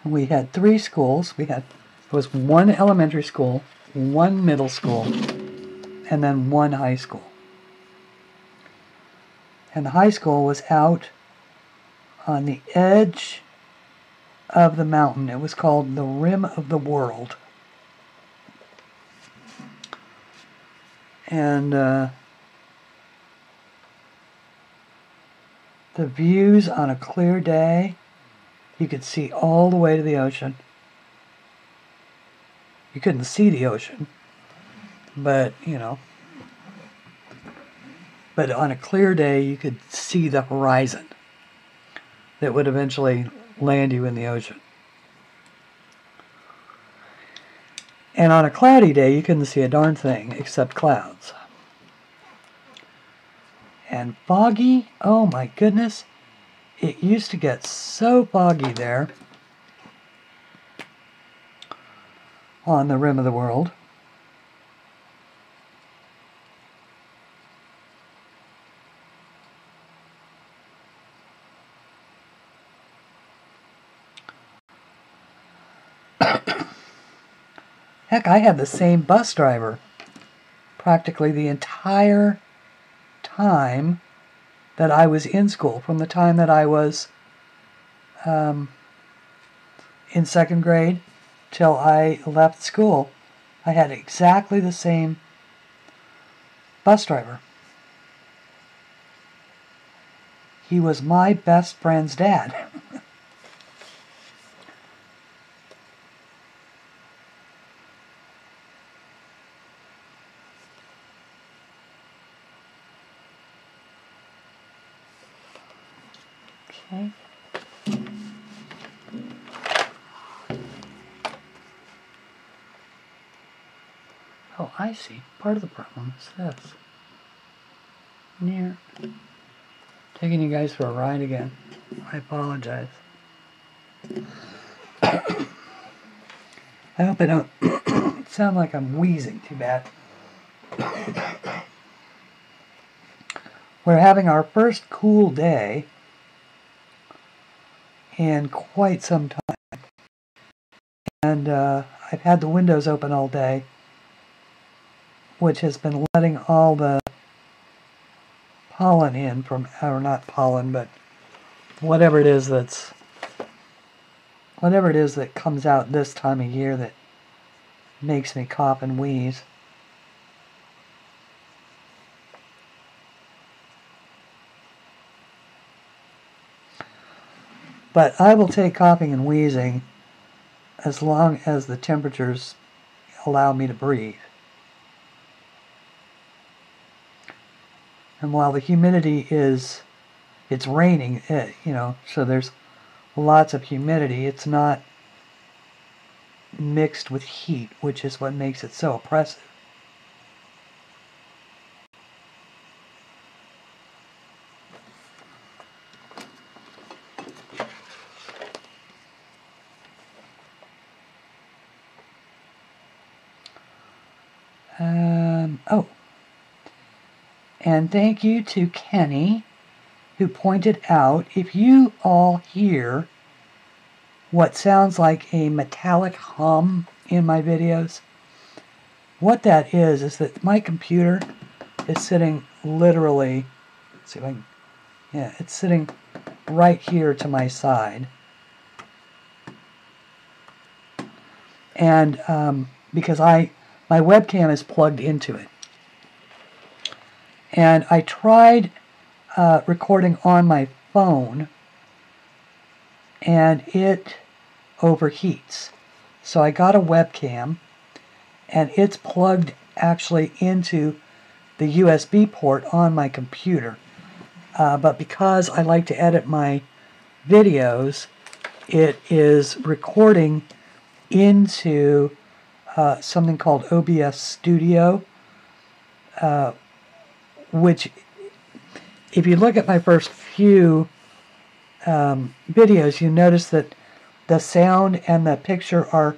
We had 3 schools. It was 1 elementary school, 1 middle school, and then 1 high school. And the high school was out on the edge of the mountain. It was called the Rim of the World. And the views on a clear day, you could see all the way to the ocean. You couldn't see the ocean, but, you know, but on a clear day you could see the horizon that would eventually land you in the ocean. And on a cloudy day you couldn't see a darn thing except clouds. And foggy, oh my goodness, it used to get so foggy there on the Rim of the World. Heck, I had the same bus driver practically the entire time that I was in school, from the time that I was in 2nd grade till I left school. I had exactly the same bus driver. He was my best friend's dad. Okay. Oh, I see. Part of the problem is this. Near. Taking you guys for a ride again. I apologize. I hope I don't sound like I'm wheezing too bad. We're having our first cool day in quite some time. And I've had the windows open all day, which has been letting all the pollen in from, or not pollen, but whatever it is that comes out this time of year that makes me cough and wheeze. But I will take coughing and wheezing as long as the temperatures allow me to breathe. And while the humidity it's raining, you know, so there's lots of humidity, it's not mixed with heat, which is what makes it so oppressive. Oh, and thank you to Kenny, who pointed out, if you all hear what sounds like a metallic hum in my videos, what that is that my computer is sitting literally, let's see if I can, yeah, it's sitting right here to my side. And because my webcam is plugged into it. And I tried recording on my phone and it overheats. So I got a webcam and it's plugged actually into the USB port on my computer. But because I like to edit my videos, it is recording into something called OBS Studio, which, if you look at my first few videos, you notice that the sound and the picture are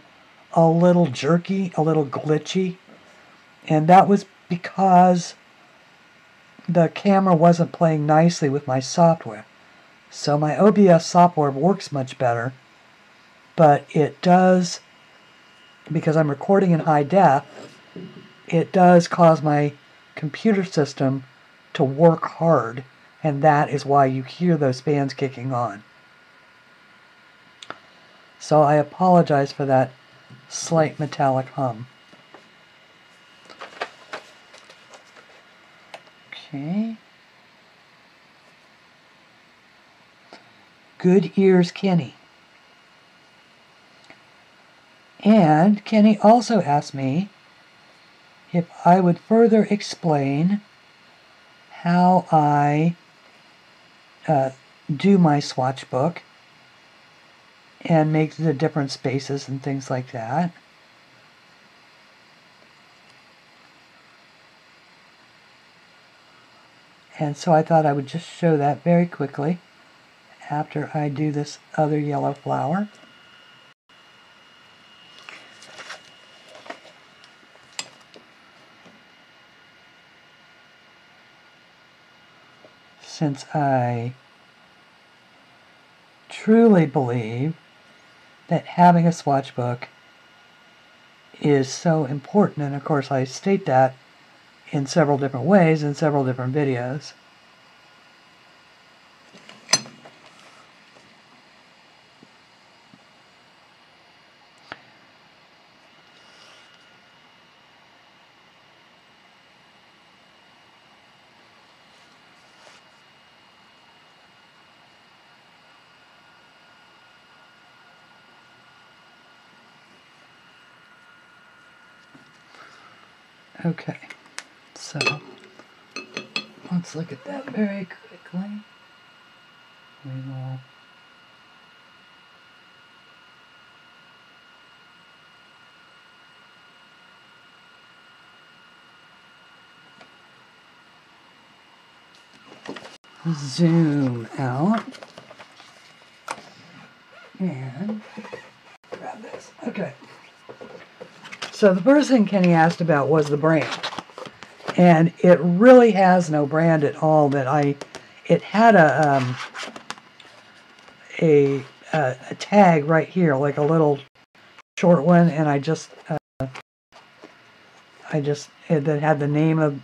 a little jerky, a little glitchy, and that was because the camera wasn't playing nicely with my software. So my OBS software works much better, but it does, because I'm recording in high def, it does cause my computer system to work hard, and that is why you hear those fans kicking on. So I apologize for that slight metallic hum. Okay. Good ears, Kenny. And Kenny also asked me if I would further explain how I do my swatch book and make the different spaces and things like that. And so I thought I would just show that very quickly after I do this other yellow flower. Since I truly believe that having a swatch book is so important, and of course I state that in several different ways in several different videos. Okay, so let's look at that very quickly. We will zoom out and grab this. Okay. So the first thing Kenny asked about was the brand. And it really has no brand at all. It had a tag right here, like a little short one, and that had the name of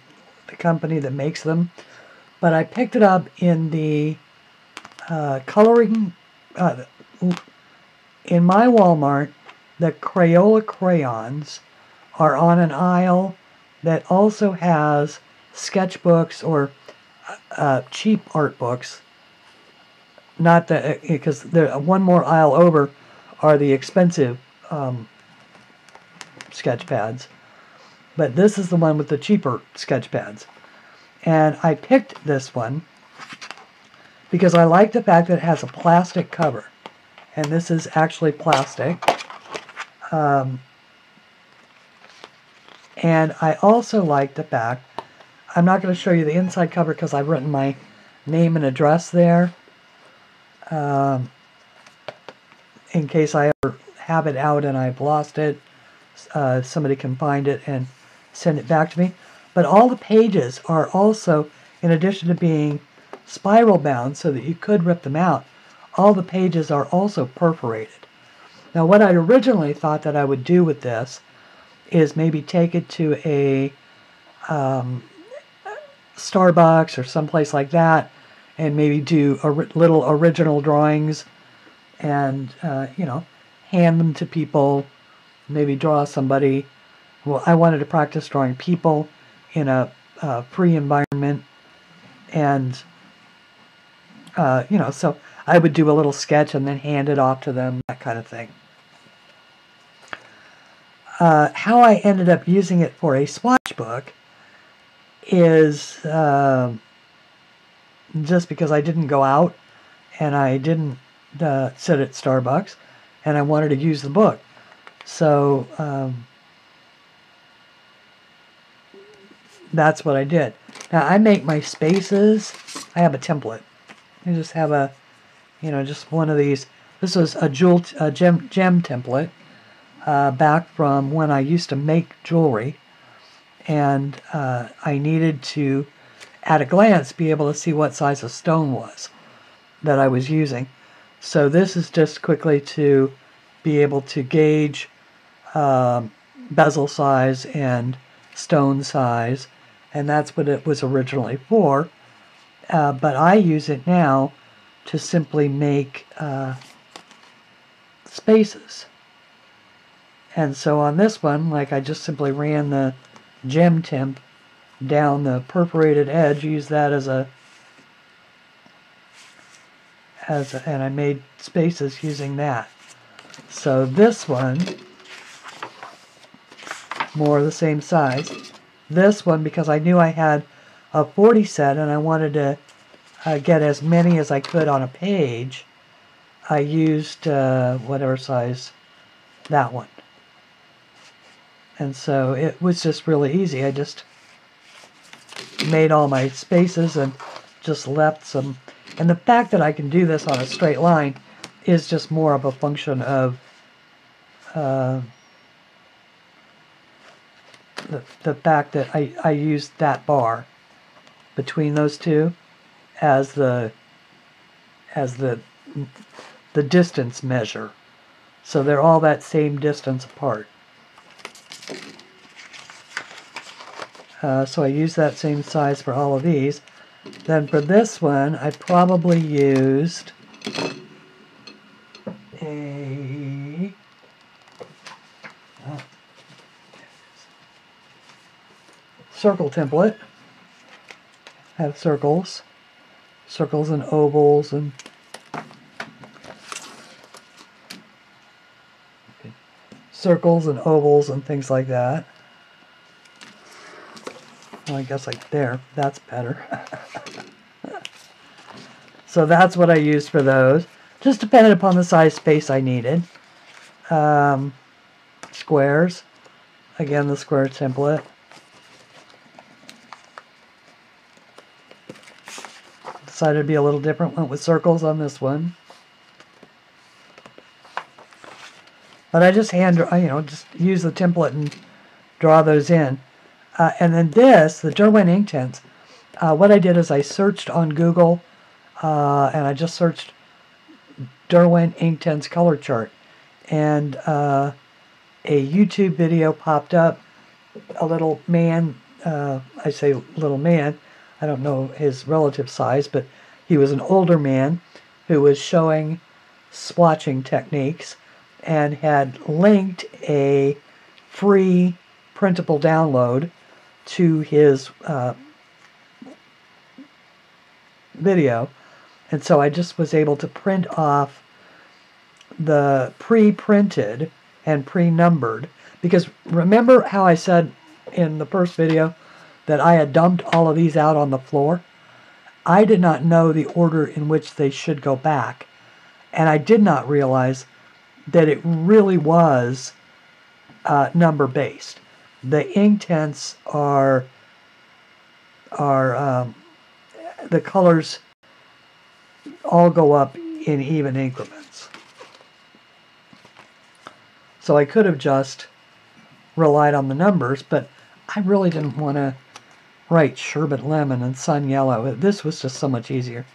the company that makes them. But I picked it up in the coloring, in my Walmart, the Crayola crayons are on an aisle that also has sketchbooks or cheap art books. Not that, because one more aisle over are the expensive sketch pads. But this is the one with the cheaper sketch pads. And I picked this one because I like the fact that it has a plastic cover. And this is actually plastic. And I also like the fact, I'm not going to show you the inside cover because I've written my name and address there. In case I ever have it out and I've lost it, somebody can find it and send it back to me. But all the pages are also, in addition to being spiral bound so that you could rip them out, all the pages are also perforated. Now what I originally thought that I would do with this is maybe take it to a Starbucks or someplace like that and maybe do little original drawings and, hand them to people, maybe draw somebody. Well, I wanted to practice drawing people in a free environment, and You know, so I would do a little sketch and then hand it off to them, that kind of thing. How I ended up using it for a swatch book is just because I didn't go out and I didn't sit at Starbucks and I wanted to use the book. So that's what I did. Now I make my spaces. I have a template. I just have a, you know, just one of these. This was a gem template back from when I used to make jewelry, and I needed to, at a glance, be able to see what size of stone was that I was using. So this is just quickly to be able to gauge bezel size and stone size, and that's what it was originally for. But I use it now to simply make spaces. And so on this one, like, I just simply ran the gem temp down the perforated edge, used that and I made spaces using that. So this one, more the same size. This one, because I knew I had a 40 set and I wanted to get as many as I could on a page, I used whatever size, that one. And so it was just really easy. I just made all my spaces and just left some. And the fact that I can do this on a straight line is just more of a function of the fact that I used that bar between those two as the distance measure. So they're all that same distance apart. So I use that same size for all of these. Then for this one, I probably used a circle template. I have circles and ovals and things like that. Well, I guess like there, that's better. So that's what I used for those. Just depended upon the size space I needed. Squares. Again, the square template. Decided to be a little different. Went with circles on this one. But I just just use the template and draw those in. And then this, the Derwent Inktense, what I did is I searched on Google, and I just searched Derwent Inktense color chart. And a YouTube video popped up. A little man, I say little man, I don't know his relative size, but he was an older man who was showing swatching techniques and had linked a free printable download to his video. And so I just was able to print off the pre-printed and pre-numbered, because remember how I said in the first video that I had dumped all of these out on the floor? I did not know the order in which they should go back, and I did not realize that it really was number based. The Inktense are the colors all go up in even increments. So I could have just relied on the numbers, but I really didn't want to write sherbet lemon and sun yellow. This was just so much easier.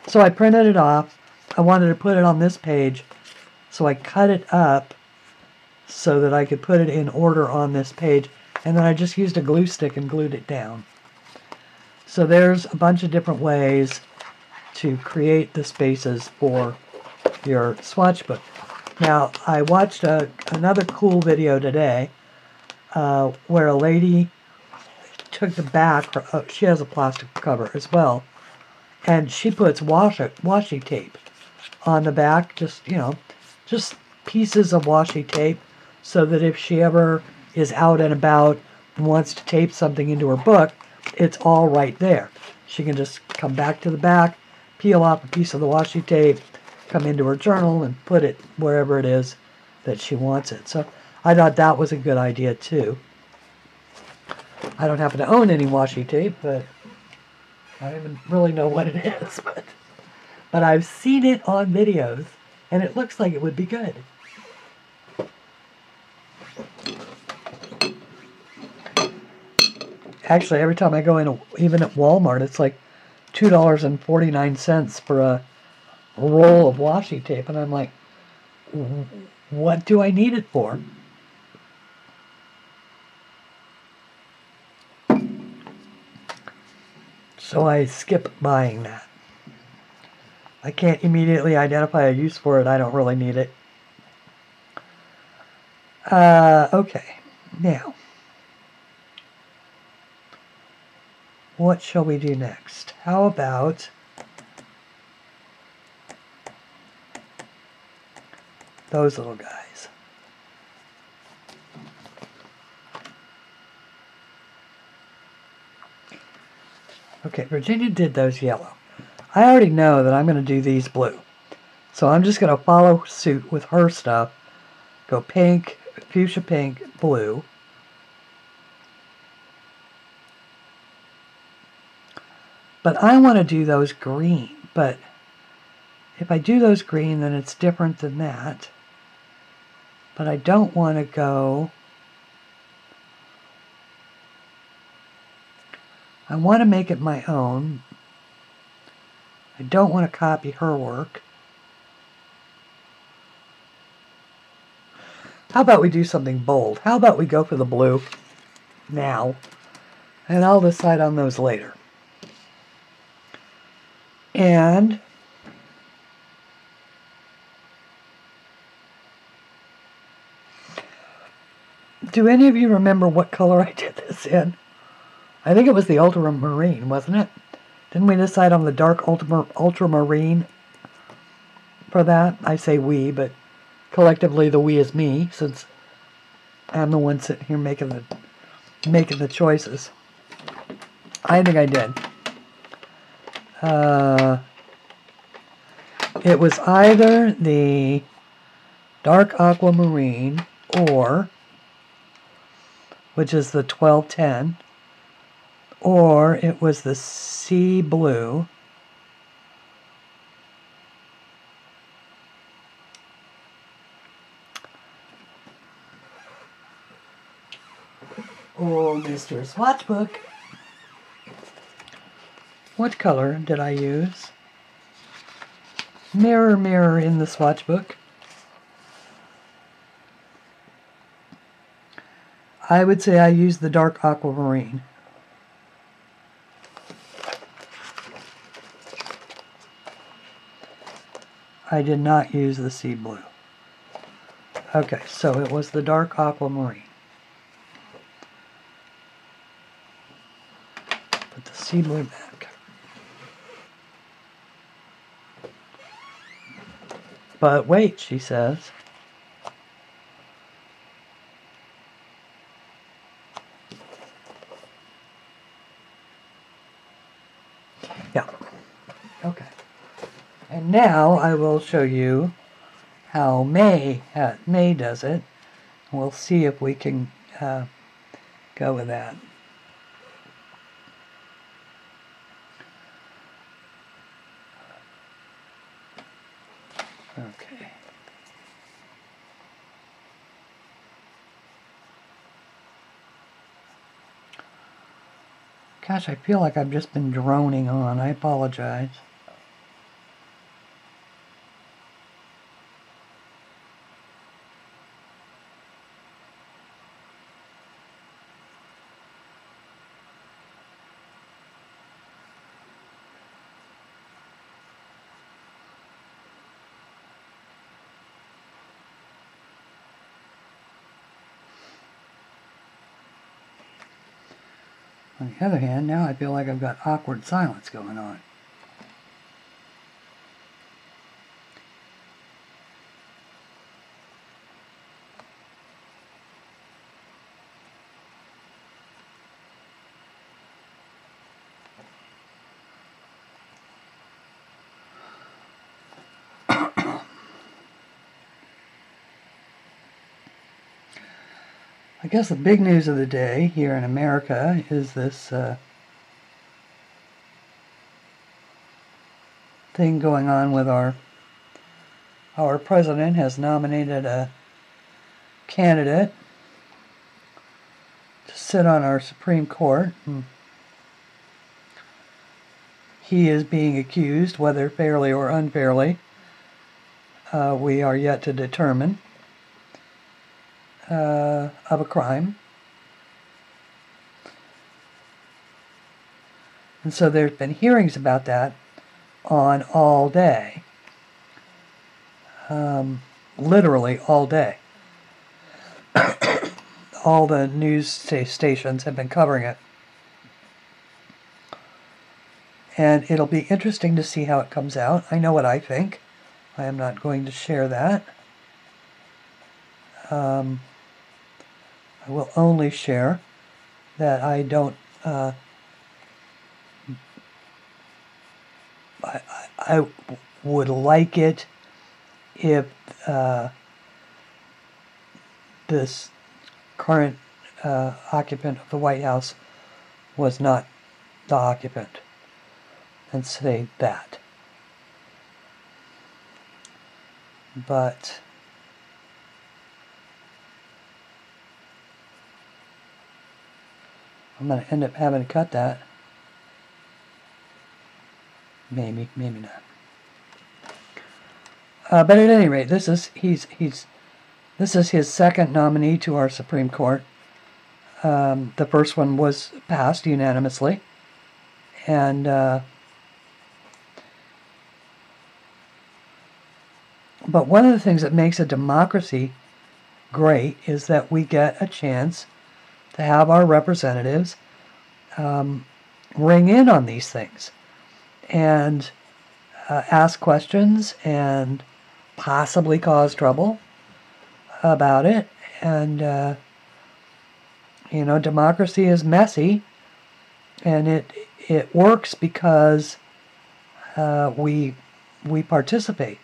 So I printed it off. I wanted to put it on this page, so I cut it up so that I could put it in order on this page, and then I just used a glue stick and glued it down. So there's a bunch of different ways to create the spaces for your swatch book. Now, I watched another cool video today where a lady took the back, she has a plastic cover as well, And she puts washi tape on the back, just, you know, just pieces of washi tape, so that if she ever is out and about and wants to tape something into her book, it's all right there. She can just come back to the back, peel off a piece of the washi tape, come into her journal, and put it wherever it is that she wants it. So I thought that was a good idea too. I don't happen to own any washi tape, but I don't even really know what it is. But I've seen it on videos, and it looks like it would be good. Actually, every time I go in, even at Walmart, it's like $2.49 for a roll of washi tape, and I'm like, what do I need it for? So I skip buying that. I can't immediately identify a use for it. I don't really need it. Okay, now, what shall we do next? How about those little guys? Okay, Virginia did those yellow. I already know that I'm going to do these blue. So I'm just going to follow suit with her stuff. Go pink, fuchsia pink, blue. But I want to do those green. But if I do those green, then it's different than that. But I don't want to go... I want to make it my own. I don't want to copy her work. How about we do something bold? How about we go for the blue now? And I'll decide on those later. And do any of you remember what color I did this in? I think it was the ultramarine, wasn't it? Didn't we decide on the dark ultramarine for that? I say we, but collectively the we is me, since I'm the one sitting here making the choices. I think I did. It was either the dark aquamarine or, which is the 1210, or it was the sea blue, oh, Mr. Swatchbook. What color did I use? Mirror, mirror in the swatchbook. I would say I used the dark aquamarine. I did not use the sea blue. Okay, so it was the dark aquamarine. Put the sea blue back. But wait, she says. Yeah. Okay. And now I will show you how May does it. We'll see if we can go with that. Okay. Gosh, I feel like I've just been droning on. I apologize. On the other hand, now I feel like I've got awkward silence going on. I guess the big news of the day here in America is this thing going on with our president has nominated a candidate to sit on our Supreme Court. He is being accused, whether fairly or unfairly, we are yet to determine, of a crime. And so there's been hearings about that on all day. Literally all day. All the news stations have been covering it. And it'll be interesting to see how it comes out. I know what I think. I am not going to share that. I will only share that I don't... I would like it if this current occupant of the White House was not the occupant, and say that. But I'm going to end up having to cut that. Maybe, maybe not. But at any rate, this is his second nominee to our Supreme Court. The first one was passed unanimously, and but one of the things that makes a democracy great is that we get a chance to have our representatives ring in on these things and ask questions and possibly cause trouble about it. And democracy is messy, and it works because we participate.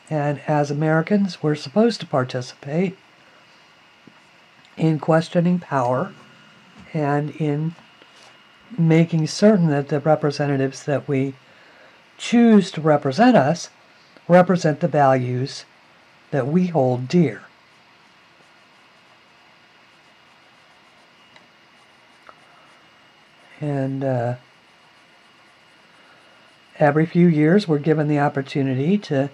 And as Americans, we're supposed to participate in questioning power and in making certain that the representatives that we choose to represent us represent the values that we hold dear. And every few years we're given the opportunity to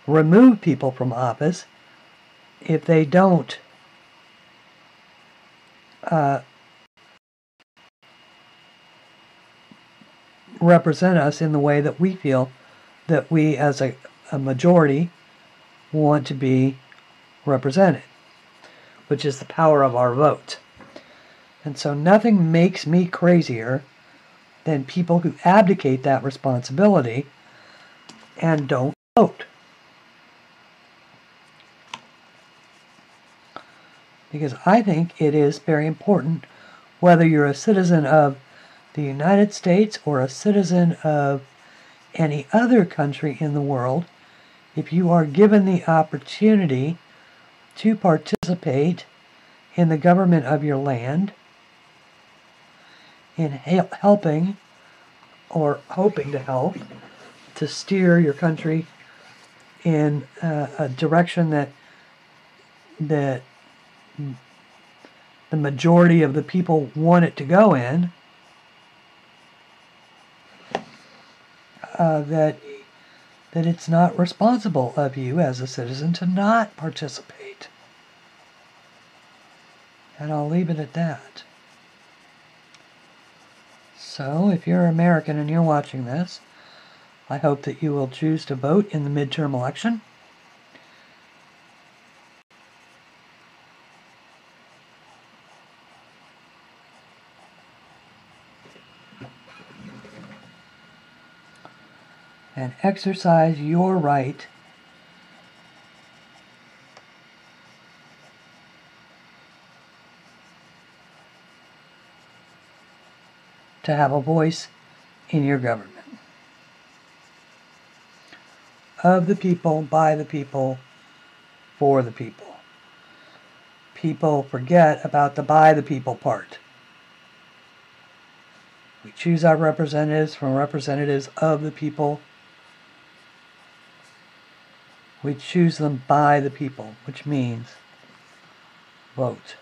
remove people from office if they don't represent us in the way that we feel that we as a majority want to be represented, which is the power of our vote. And so nothing makes me crazier than people who abdicate that responsibility and don't vote. Because I think it is very important, whether you're a citizen of the United States or a citizen of any other country in the world, if you are given the opportunity to participate in the government of your land, in helping or hoping to help to steer your country in a direction that the majority of the people want it to go in, that it's not responsible of you as a citizen to not participate. And I'll leave it at that. So, if you're American and you're watching this, I hope that you will choose to vote in the midterm election. And exercise your right to have a voice in your government. Of the people, by the people, for the people. people forget about the by the people part. We choose our representatives from representatives of the people. We choose them by the people, which means vote.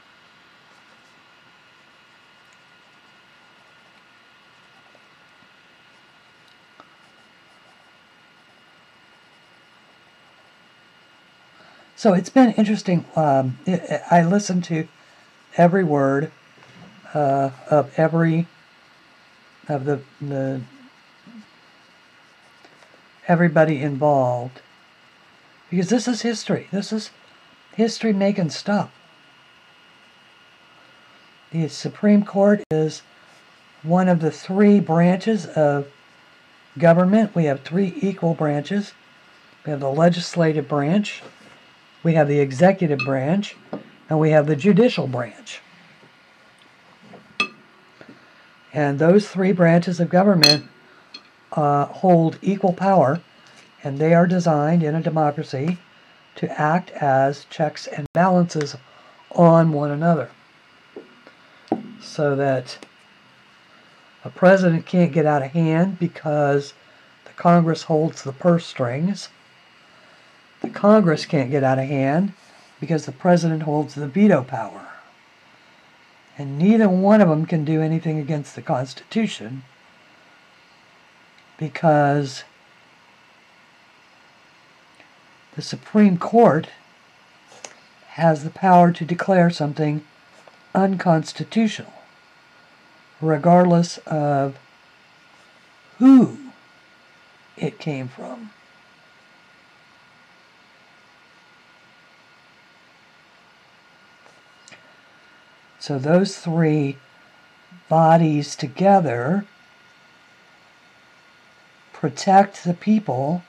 So it's been interesting. I listened to every word of every of the everybody involved, because this is history. This is history making stuff. The Supreme Court is one of the three branches of government. We have three equal branches. We have the legislative branch, we have the executive branch, and we have the judicial branch. And those three branches of government hold equal power, and they are designed in a democracy to act as checks and balances on one another, so that a president can't get out of hand because the Congress holds the purse strings. The Congress can't get out of hand because the president holds the veto power. And neither one of them can do anything against the Constitution, because the Supreme Court has the power to declare something unconstitutional, regardless of who it came from. So those three bodies together protect the people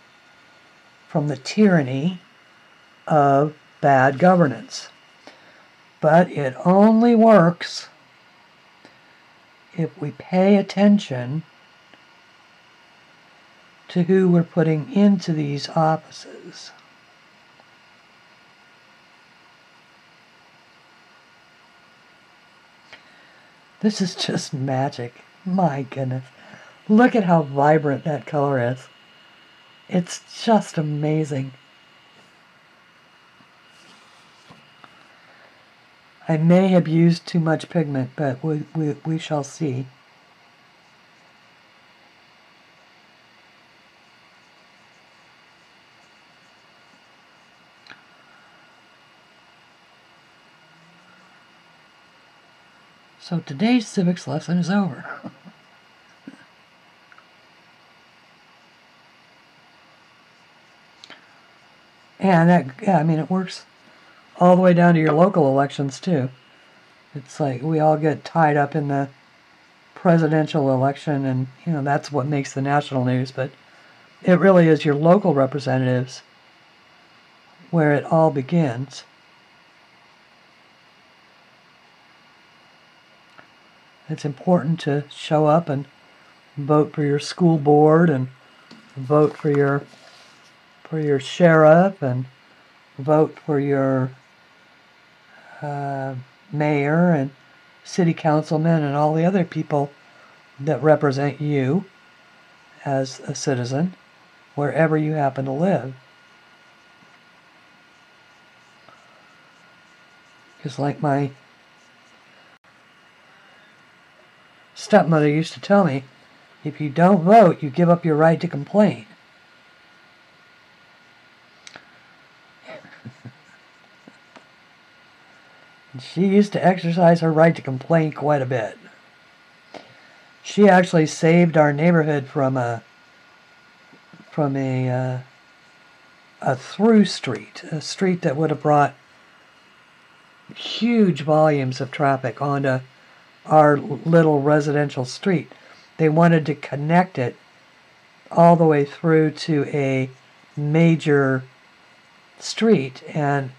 from the tyranny of bad governance. But it only works if we pay attention to who we're putting into these offices. This is just magic. My goodness. Look at how vibrant that color is. It's just amazing. I may have used too much pigment, but we shall see. So today's civics lesson is over. And that, yeah, I mean, it works all the way down to your local elections too. It's like we all get tied up in the presidential election, and that's what makes the national news, but it really is your local representatives where it all begins. It's important to show up and vote for your school board, and vote for your sheriff, and vote for your mayor and city councilmen and all the other people that represent you as a citizen wherever you happen to live. Because like my stepmother used to tell me, if you don't vote, you give up your right to complain. She used to exercise her right to complain quite a bit. She actually saved our neighborhood from a through street, a street that would have brought huge volumes of traffic onto our little residential street. They wanted to connect it all the way through to a major street, and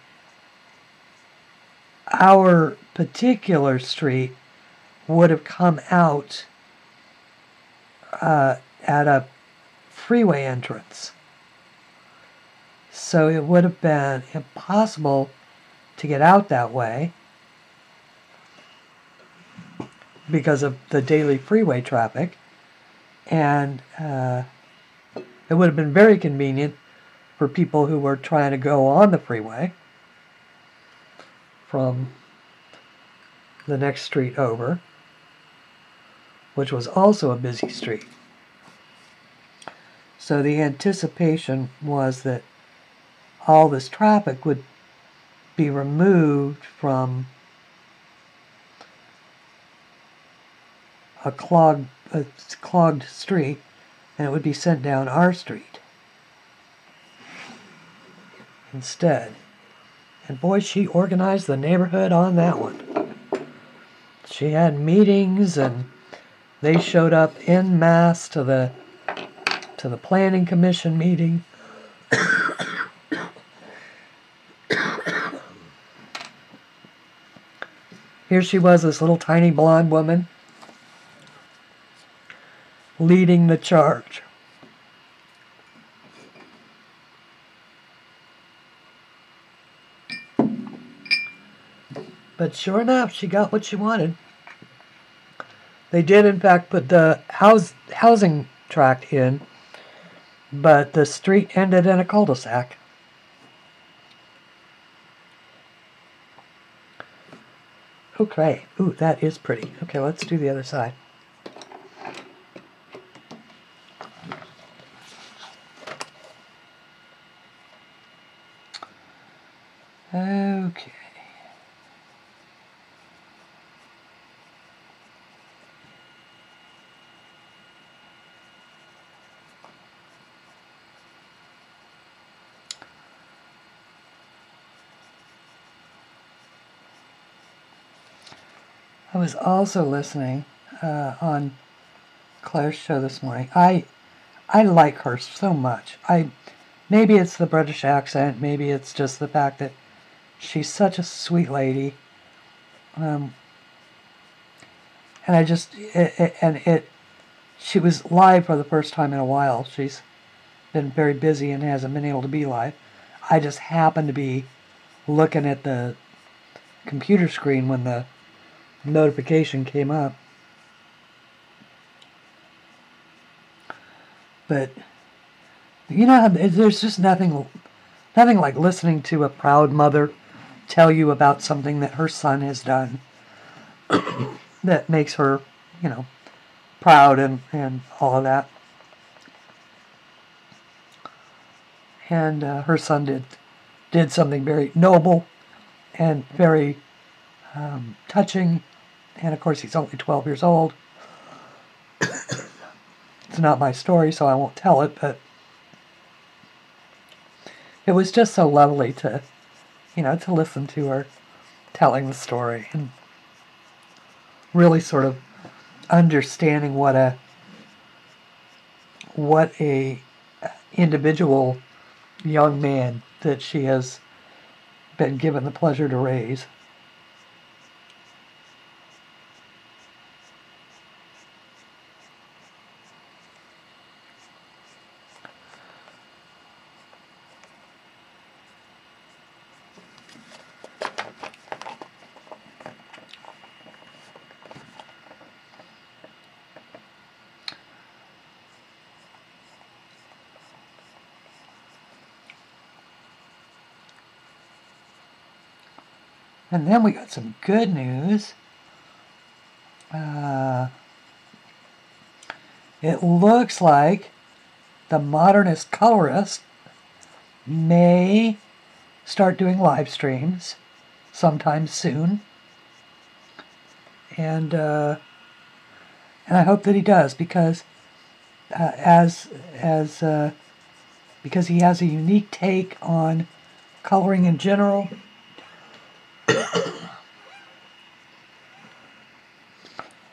our particular street would have come out at a freeway entrance. So it would have been impossible to get out that way, because of the daily freeway traffic, and it would have been very convenient for people who were trying to go on the freeway from the next street over, which was also a busy street. So the anticipation was that all this traffic would be removed from a clogged street, and it would be sent down our street instead. And boy, she organized the neighborhood on that one. She had meetings, and they showed up en masse to the planning commission meeting. Here she was, this little tiny blonde woman, leading the charge. But sure enough, she got what she wanted. They did, in fact, put the housing tract in, but the street ended in a cul-de-sac. Okay. Ooh, that is pretty. Okay, let's do the other side. Okay. I was also listening on Claire's show this morning. I like her so much. Maybe it's the British accent. Maybe it's just the fact that she's such a sweet lady. And I just she was live for the first time in a while. She's been very busy and hasn't been able to be live. I just happened to be looking at the computer screen when the notification came up. But you know, there's just nothing like listening to a proud mother tell you about something that her son has done that makes her, you know, proud and all of that. And her son did something very noble and very touching. And of course, he's only 12 years old. It's not my story, so I won't tell it, but it was just so lovely to, you know, to listen to her telling the story and really sort of understanding what a individual young man that she has been given the pleasure to raise. And then we got some good news. It looks like the Modernist Colorist may start doing live streams sometime soon. And I hope that he does, because because he has a unique take on coloring in general.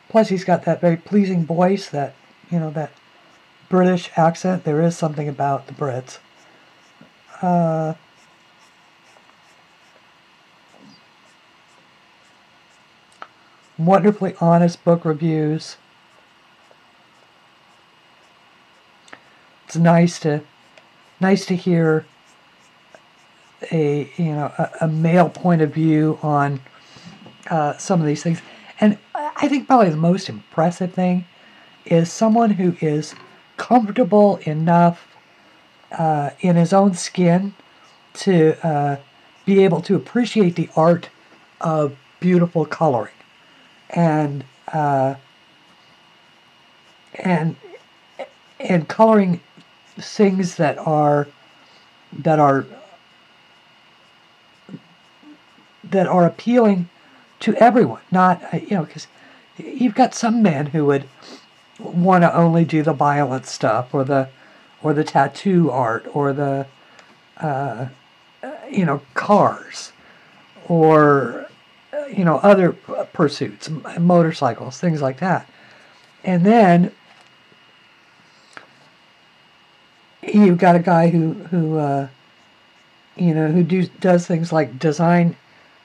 Plus, he's got that very pleasing voice, that, you know, that British accent. There is something about the Brits. Wonderfully honest book reviews. It's nice to hear a male point of view on some of these things. And I think probably the most impressive thing is someone who is comfortable enough in his own skin to be able to appreciate the art of beautiful coloring, and and and coloring things that are appealing to everyone. Not because you've got some men who would want to only do the violent stuff, or the tattoo art, or the cars, or other pursuits, motorcycles, things like that. And then you've got a guy who does things like design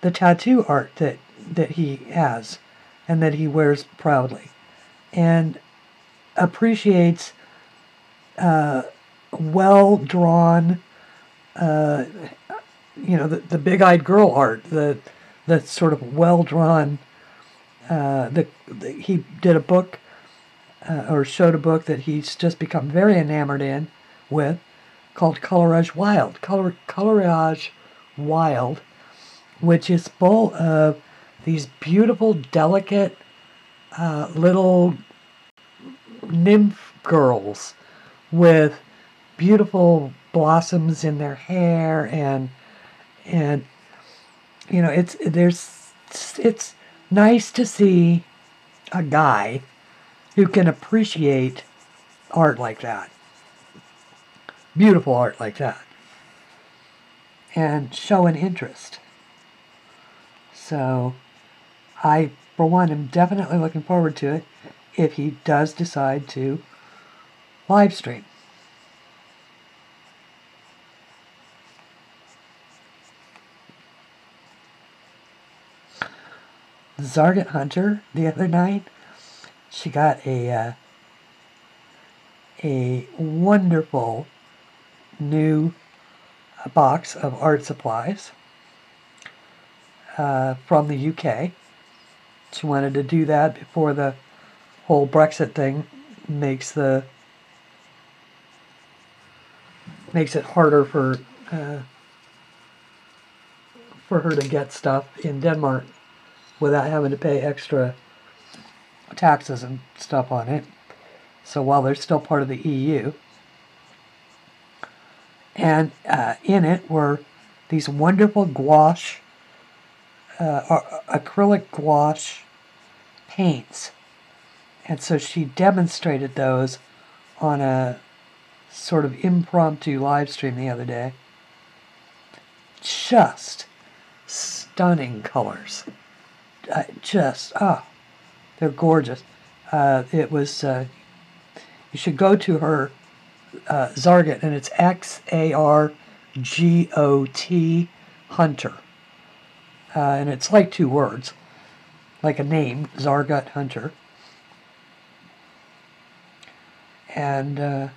the tattoo art that he has and that he wears proudly, and appreciates well drawn, the big-eyed girl art, the sort of well drawn. He did a book, or showed a book that he's just become very enamored with, called Colorage Wild. Colorage Wild, which is full of these beautiful, delicate little nymph girls with beautiful blossoms in their hair, and it's nice to see a guy who can appreciate art like that, beautiful art like that, and show an interest. So I, for one, am definitely looking forward to it if he does decide to live stream. Zarget Hunter, the other night, she got a wonderful new box of art supplies from the UK. She wanted to do that before the whole Brexit thing makes it harder for her to get stuff in Denmark without having to pay extra taxes and stuff on it. So while they're still part of the EU, and in it were these wonderful gouache, acrylic gouache paints. And so she demonstrated those on a sort of impromptu live stream the other day. Just stunning colors. They're gorgeous. It was, you should go to her Zarget, and it's XARGOT Hunter. And it's like 2 words, like a name, Zarget Hunter. And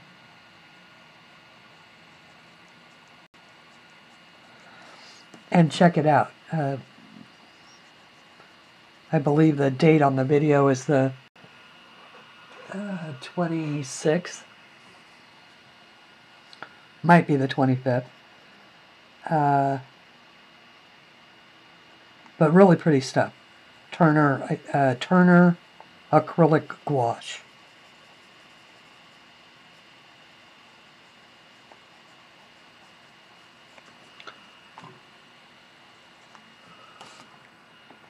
check it out. I believe the date on the video is the 26th. Might be the 25th. But really pretty stuff. Turner acrylic gouache.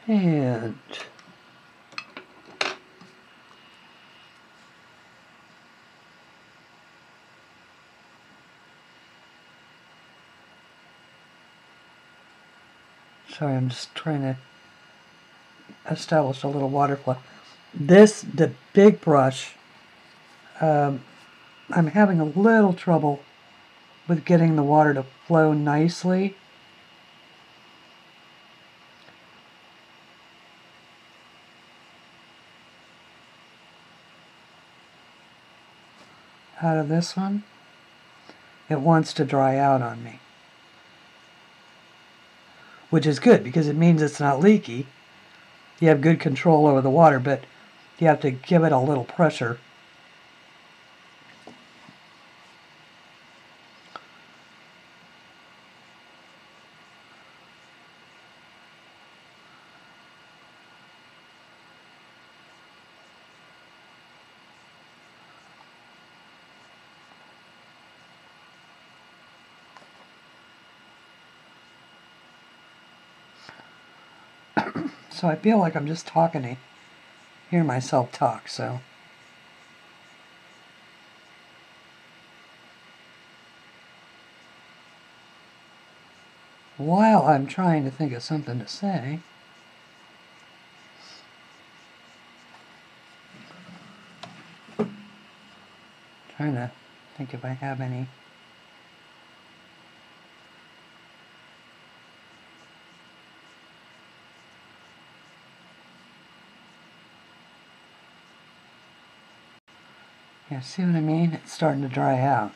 And sorry, I'm just trying to establish a little water flow. The big brush, I'm having a little trouble with getting the water to flow nicely. Out of this one, it wants to dry out on me, which is good because it means it's not leaky, you have good control over the water, but you have to give it a little pressure. So I feel like I'm just talking to hear myself talk, so. While I'm trying to think of something to say, trying to think if I have any. Yeah, see what I mean? It's starting to dry out.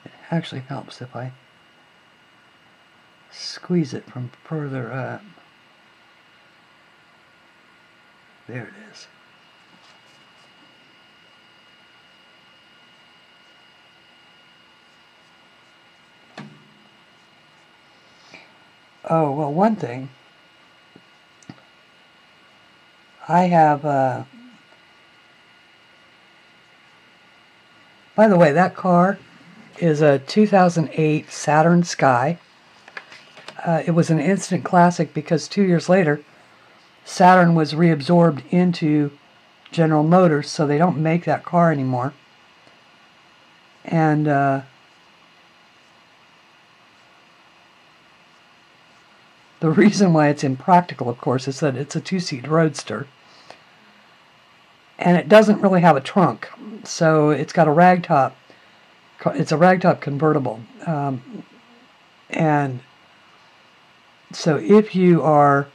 It actually helps if I squeeze it from further up. There it is. Oh, well, one thing. I have, by the way, that car is a 2008 Saturn Sky. It was an instant classic because 2 years later, Saturn was reabsorbed into General Motors, so they don't make that car anymore. And the reason why it's impractical, of course, is that it's a two-seat roadster. And it doesn't really have a trunk, so it's got a ragtop. It's a ragtop convertible. And so if you want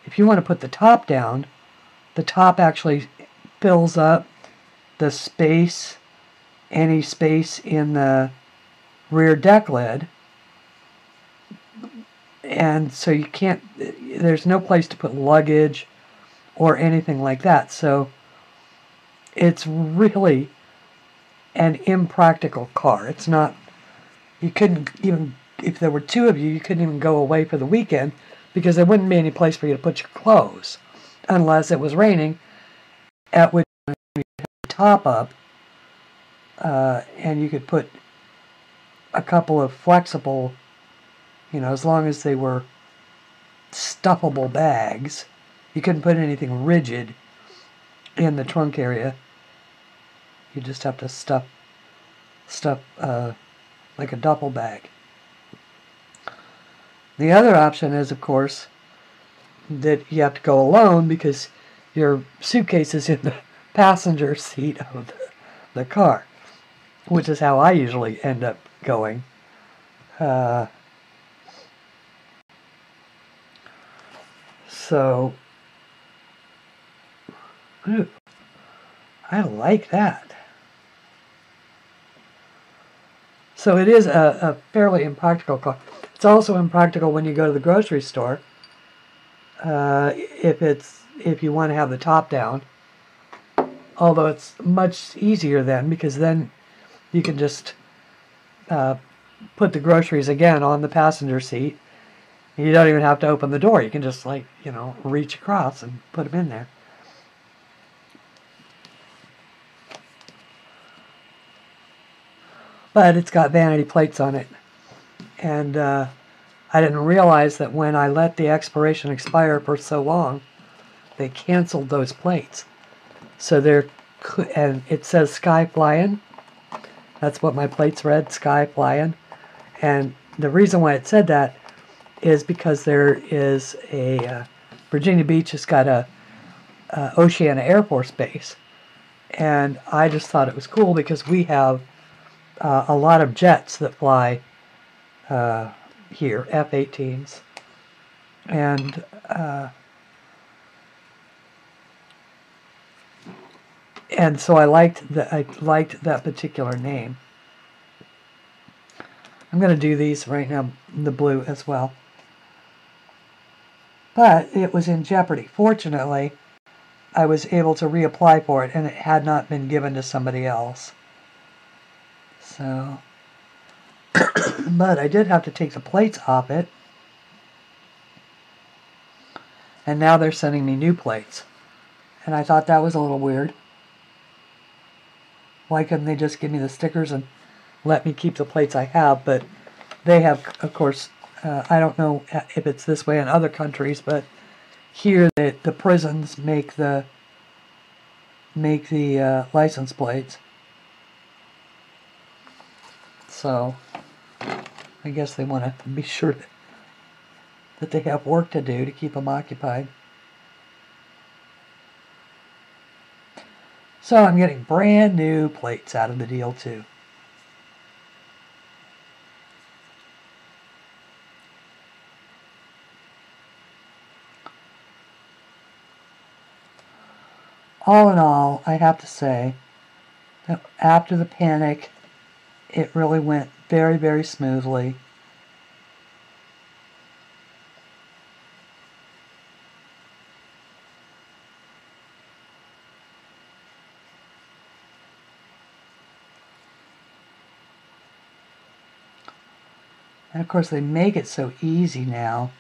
to put the top down, the top actually fills up the space, any space in the rear deck lid. And so you can't, there's no place to put luggage or anything like that. So it's really an impractical car. It's not, you couldn't even, if there were two of you, you couldn't even go away for the weekend because there wouldn't be any place for you to put your clothes unless it was raining, at which time you had the top up and you could put a couple of flexible, as long as they were stuffable bags. You couldn't put anything rigid in the trunk area. You just have to stuff like a duffel bag. The other option is, of course, that you have to go alone because your suitcase is in the passenger seat of the car, which is how I usually end up going. So, ooh, I like that. So it is a fairly impractical car. It's also impractical when you go to the grocery store. If you want to have the top down. Although it's much easier then, because then you can just put the groceries again on the passenger seat. You don't even have to open the door. You can just reach across and put them in there. But it's got vanity plates on it. And I didn't realize that when I let the expiration expire for so long, they canceled those plates. So and it says Sky Flyin'. That's what my plates read, Sky Flyin'. And the reason why it said that is because there is Virginia Beach has got a Oceana Air Force Base. And I just thought it was cool because we have a lot of jets that fly here, F-18s. And so I liked that particular name. I'm going to do these right now, the blue as well. But it was in jeopardy. Fortunately, I was able to reapply for it, and it had not been given to somebody else. So, but I did have to take the plates off it. And now they're sending me new plates. And I thought that was a little weird. Why couldn't they just give me the stickers and let me keep the plates I have? But they have, of course, I don't know if it's this way in other countries, but here the prisons make the license plates. So I guess they want to be sure that they have work to do to keep them occupied. So I'm getting brand new plates out of the deal too. All in all, I have to say that after the panic, it really went very, very smoothly. And of course, they make it so easy now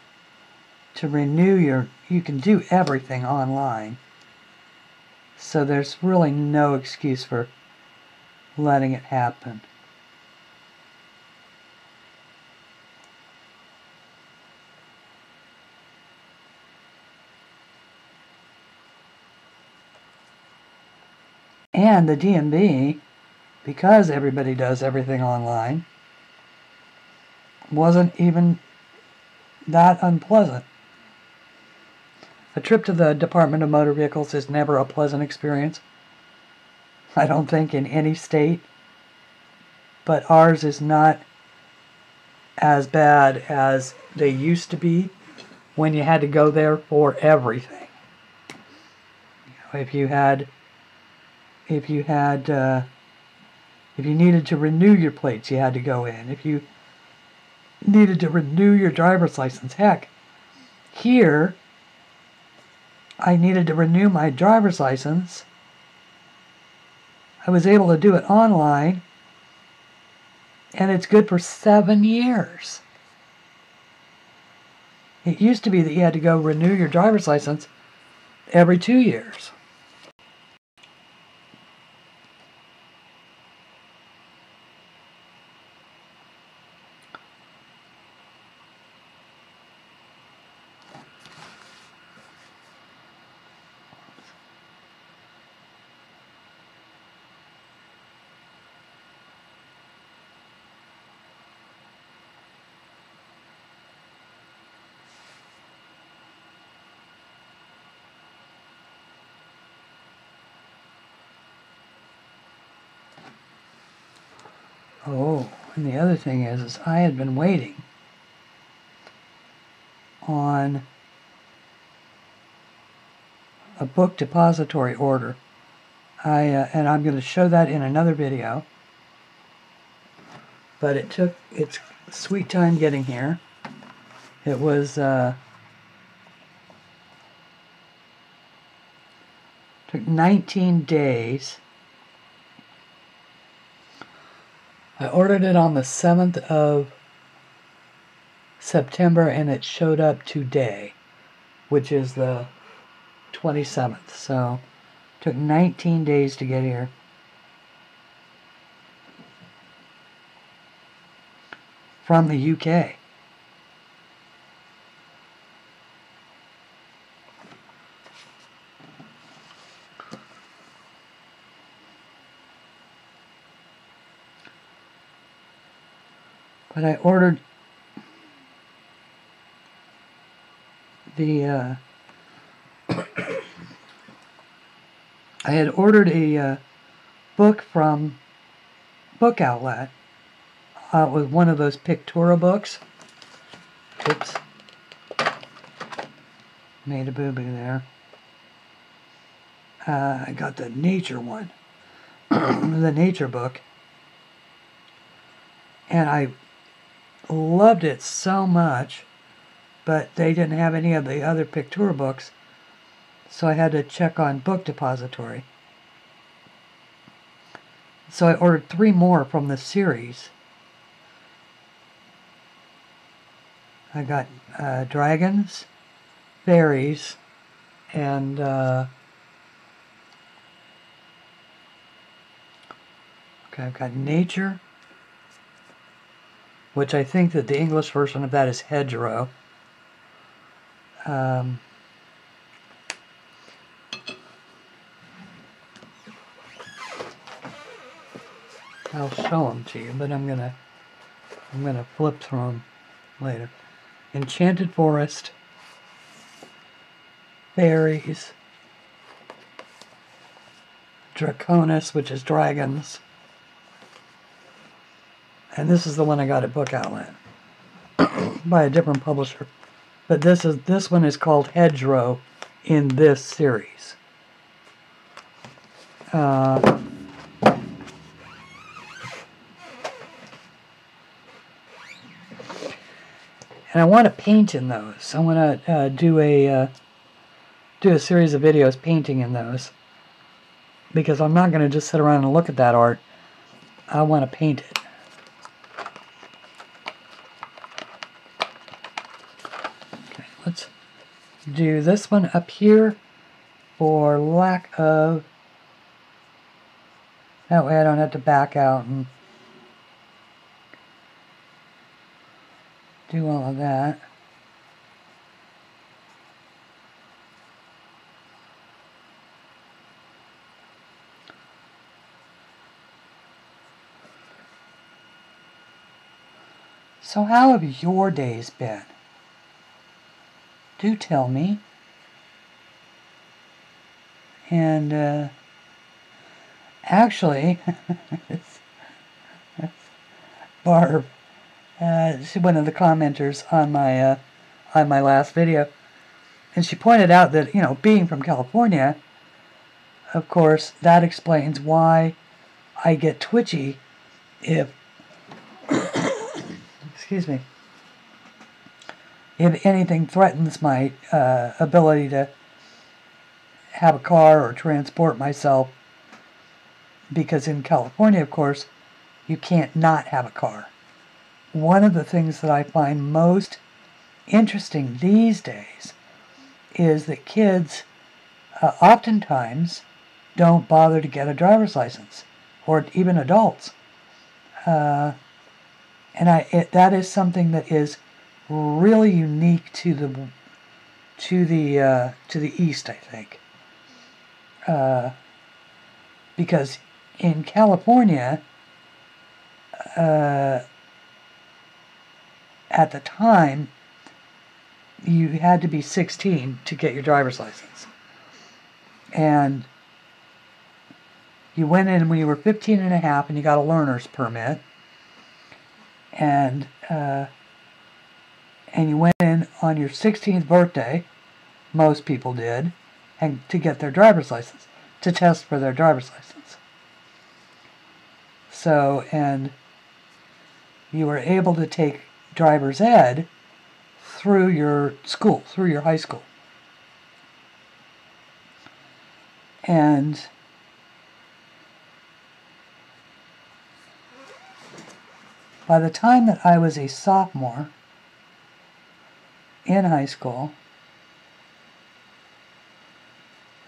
to renew you can do everything online. So there's really no excuse for letting it happen. And the DMV, because everybody does everything online, wasn't even that unpleasant. A trip to the Department of Motor Vehicles is never a pleasant experience. I don't think in any state. But ours is not as bad as they used to be when you had to go there for everything. If you needed to renew your plates, you had to go in. If you needed to renew your driver's license, heck, here I needed to renew my driver's license. I was able to do it online, and it's good for 7 years. It used to be that you had to go renew your driver's license every 2 years. Oh, and the other thing is I had been waiting on a book depository order. And I'm going to show that in another video. But it took its sweet time getting here. It was took 19 days. I ordered it on the 7th of September, and it showed up today, which is the 27th. So it took 19 days to get here. From the UK. But I ordered I had ordered a book from Book Outlet. It was one of those Pictura books. Oops. Made a boo-boo there. I got the nature one. The nature book. And I loved it so much, but they didn't have any of the other Pictura books, so I had to check on Book Depository. So I ordered 3 more from the series. I got dragons, fairies, and okay, I've got nature, which I think that the English version of that is hedgerow. I'll show them to you, but I'm gonna flip through them later. Enchanted Forest, fairies, Draconis, which is dragons, and this is the one I got at Book Outlet by a different publisher. But this one is called Hedgerow in this series. And I want to paint in those. I want to do a series of videos painting in those, because I'm not going to just sit around and look at that art. I want to paint it. Okay, let's do this one up here for lack of... That way I don't have to back out and do all of that. So how have your days been? Do tell me. And actually, Barb, she's one of the commenters on my last video, and she pointed out that, you know, being from California, of course, that explains why I get twitchy if excuse me, if anything threatens my ability to have a car or transport myself, because in California, of course, you can't not have a car. One of the things that I find most interesting these days is that kids oftentimes don't bother to get a driver's license, or even adults. And that is something that is really unique to the East, I think. Because in California, at the time, you had to be 16 to get your driver's license. And you went in when you were 15 and a half and you got a learner's permit. And you went in on your 16th birthday, most people did, and to get their driver's license, to test for their driver's license. So, and you were able to take driver's ed through your school, through your high school. And by the time that I was a sophomore in high school,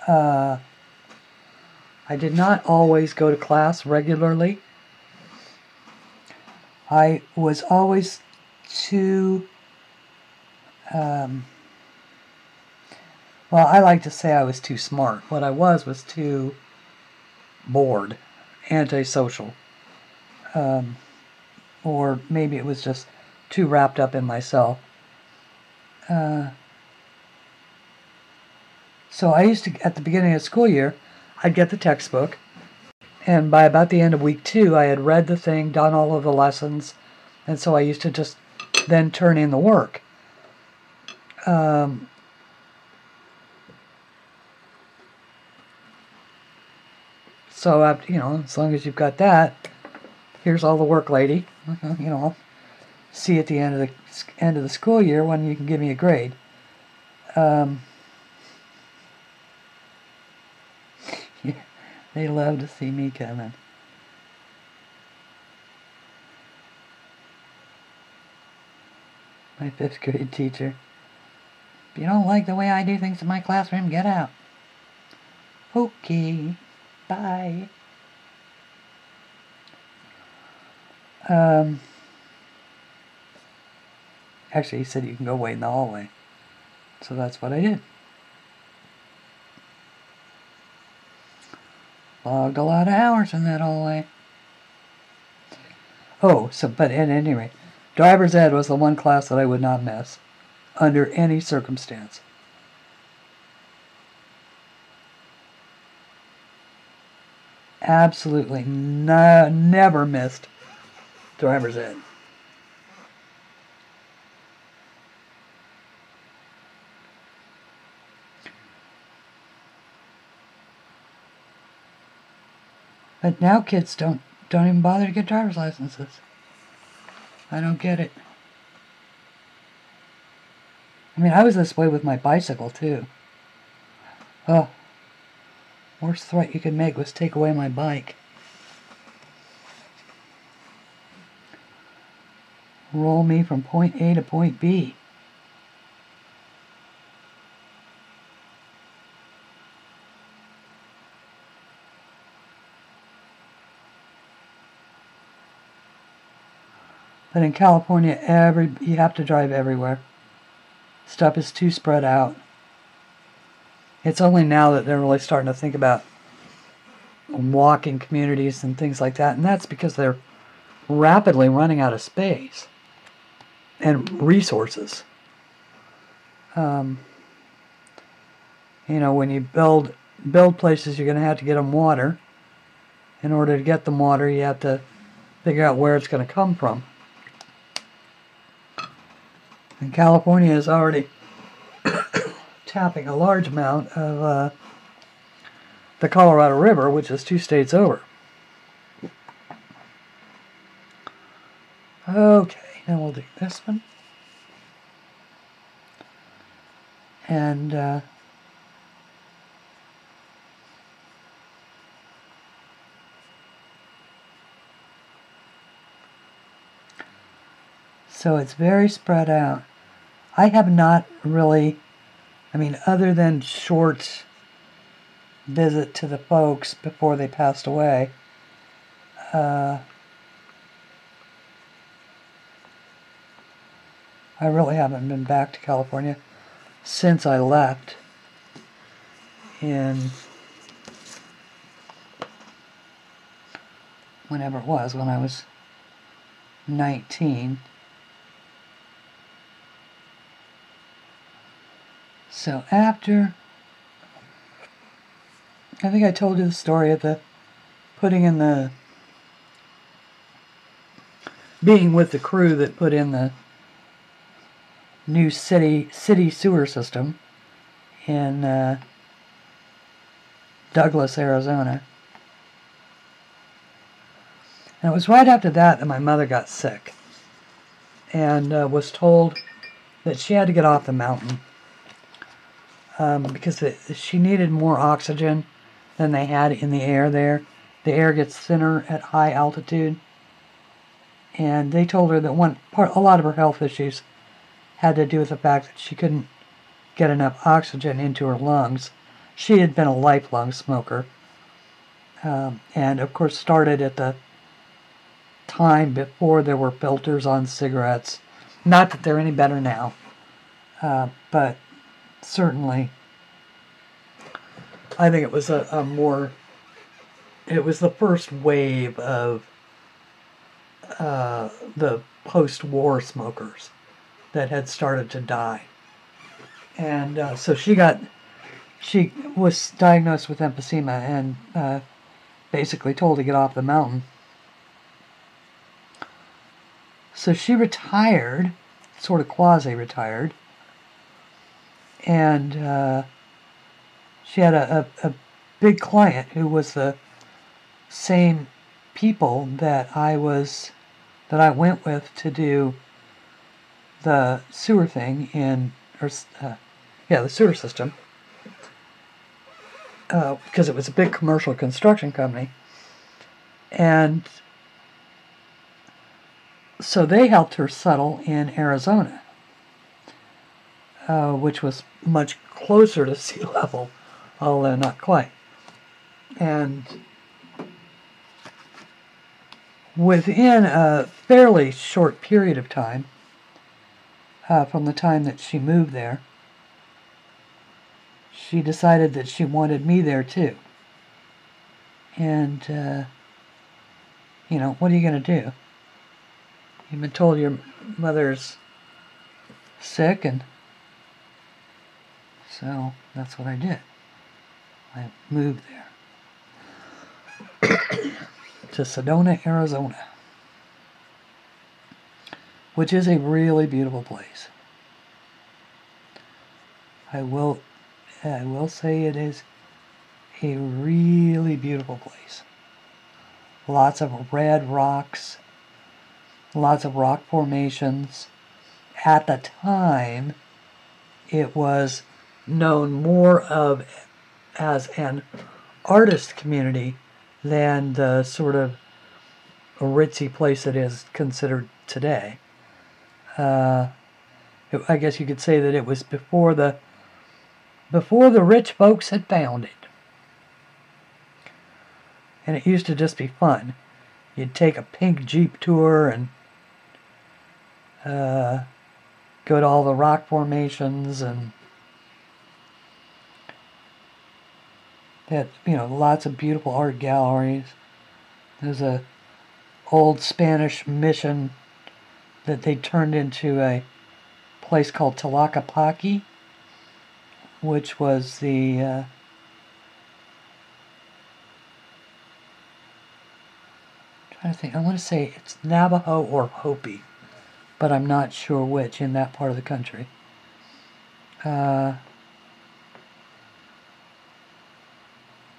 I did not always go to class regularly. I was always too, well, I like to say I was too smart. What I was too bored, antisocial. Or maybe it was just too wrapped up in myself. So I used to, at the beginning of the school year, I'd get the textbook, and by about the end of week 2, I had read the thing, done all of the lessons, and so I used to just then turn in the work. So, you know, as long as you've got that, here's all the work, lady. You know, see at the end of the school year when you can give me a grade. Yeah, they love to see me coming. My 5th grade teacher. If you don't like the way I do things in my classroom, get out. Okay, bye. Actually, he said you can go wait in the hallway. So that's what I did. Logged a lot of hours in that hallway. Oh, but at any rate, driver's ed was the one class that I would not miss under any circumstance. Absolutely never missed driver's ed. But now kids don't even bother to get driver's licenses. I don't get it. I mean, I was this way with my bicycle too. Oh, worst threat you could make was take away my bike. Roll me from point A to point B. But in California, you have to drive everywhere. Stuff is too spread out. It's only now that they're really starting to think about walking communities and things like that, and that's because they're rapidly running out of space and resources. You know, when you build places, you're going to have to get them water. In order to get them water, you have to figure out where it's going to come from. And California is already tapping a large amount of the Colorado River, which is 2 states over. Okay, now we'll do this one. And so it's very spread out. I have not really, I mean, other than short visit to the folks before they passed away, I really haven't been back to California since I left in whenever it was, when I was 19. So after, I think I told you the story of the putting in the, being with the crew that put in the new city sewer system in Douglas, Arizona. And it was right after that my mother got sick and was told that she had to get off the mountain because she needed more oxygen than they had in the air there. The air gets thinner at high altitude. And they told her that a lot of her health issues had to do with the fact that she couldn't get enough oxygen into her lungs. She had been a lifelong smoker. And of course started at the time before there were filters on cigarettes. Not that they're any better now. But certainly I think it was it was the first wave of the post-war smokers that had started to die. And so she was diagnosed with emphysema and basically told to get off the mountain. So she retired, sort of quasi-retired, and she had a big client who was the same people that I went with to do the sewer thing in, the sewer system, because it was a big commercial construction company. And so they helped her settle in Arizona, which was much closer to sea level, although not quite. And within a fairly short period of time, from the time that she moved there, she decided that she wanted me there too. And, what are you going to do? You've been told your mother's sick, and so that's what I did. I moved there to Sedona, Arizona, which is a really beautiful place. I will say it is a really beautiful place. Lots of red rocks, lots of rock formations. At the time, it was known more as an artist community than the sort of ritzy place it is considered today. I guess you could say that it was before the rich folks had found it. And it used to just be fun. You'd take a pink Jeep tour and go to all the rock formations, and they had, lots of beautiful art galleries. There's a old Spanish mission that they turned into a place called Tlaquepaque, which was the trying to think. I want to say it's Navajo or Hopi, but I'm not sure which in that part of the country. But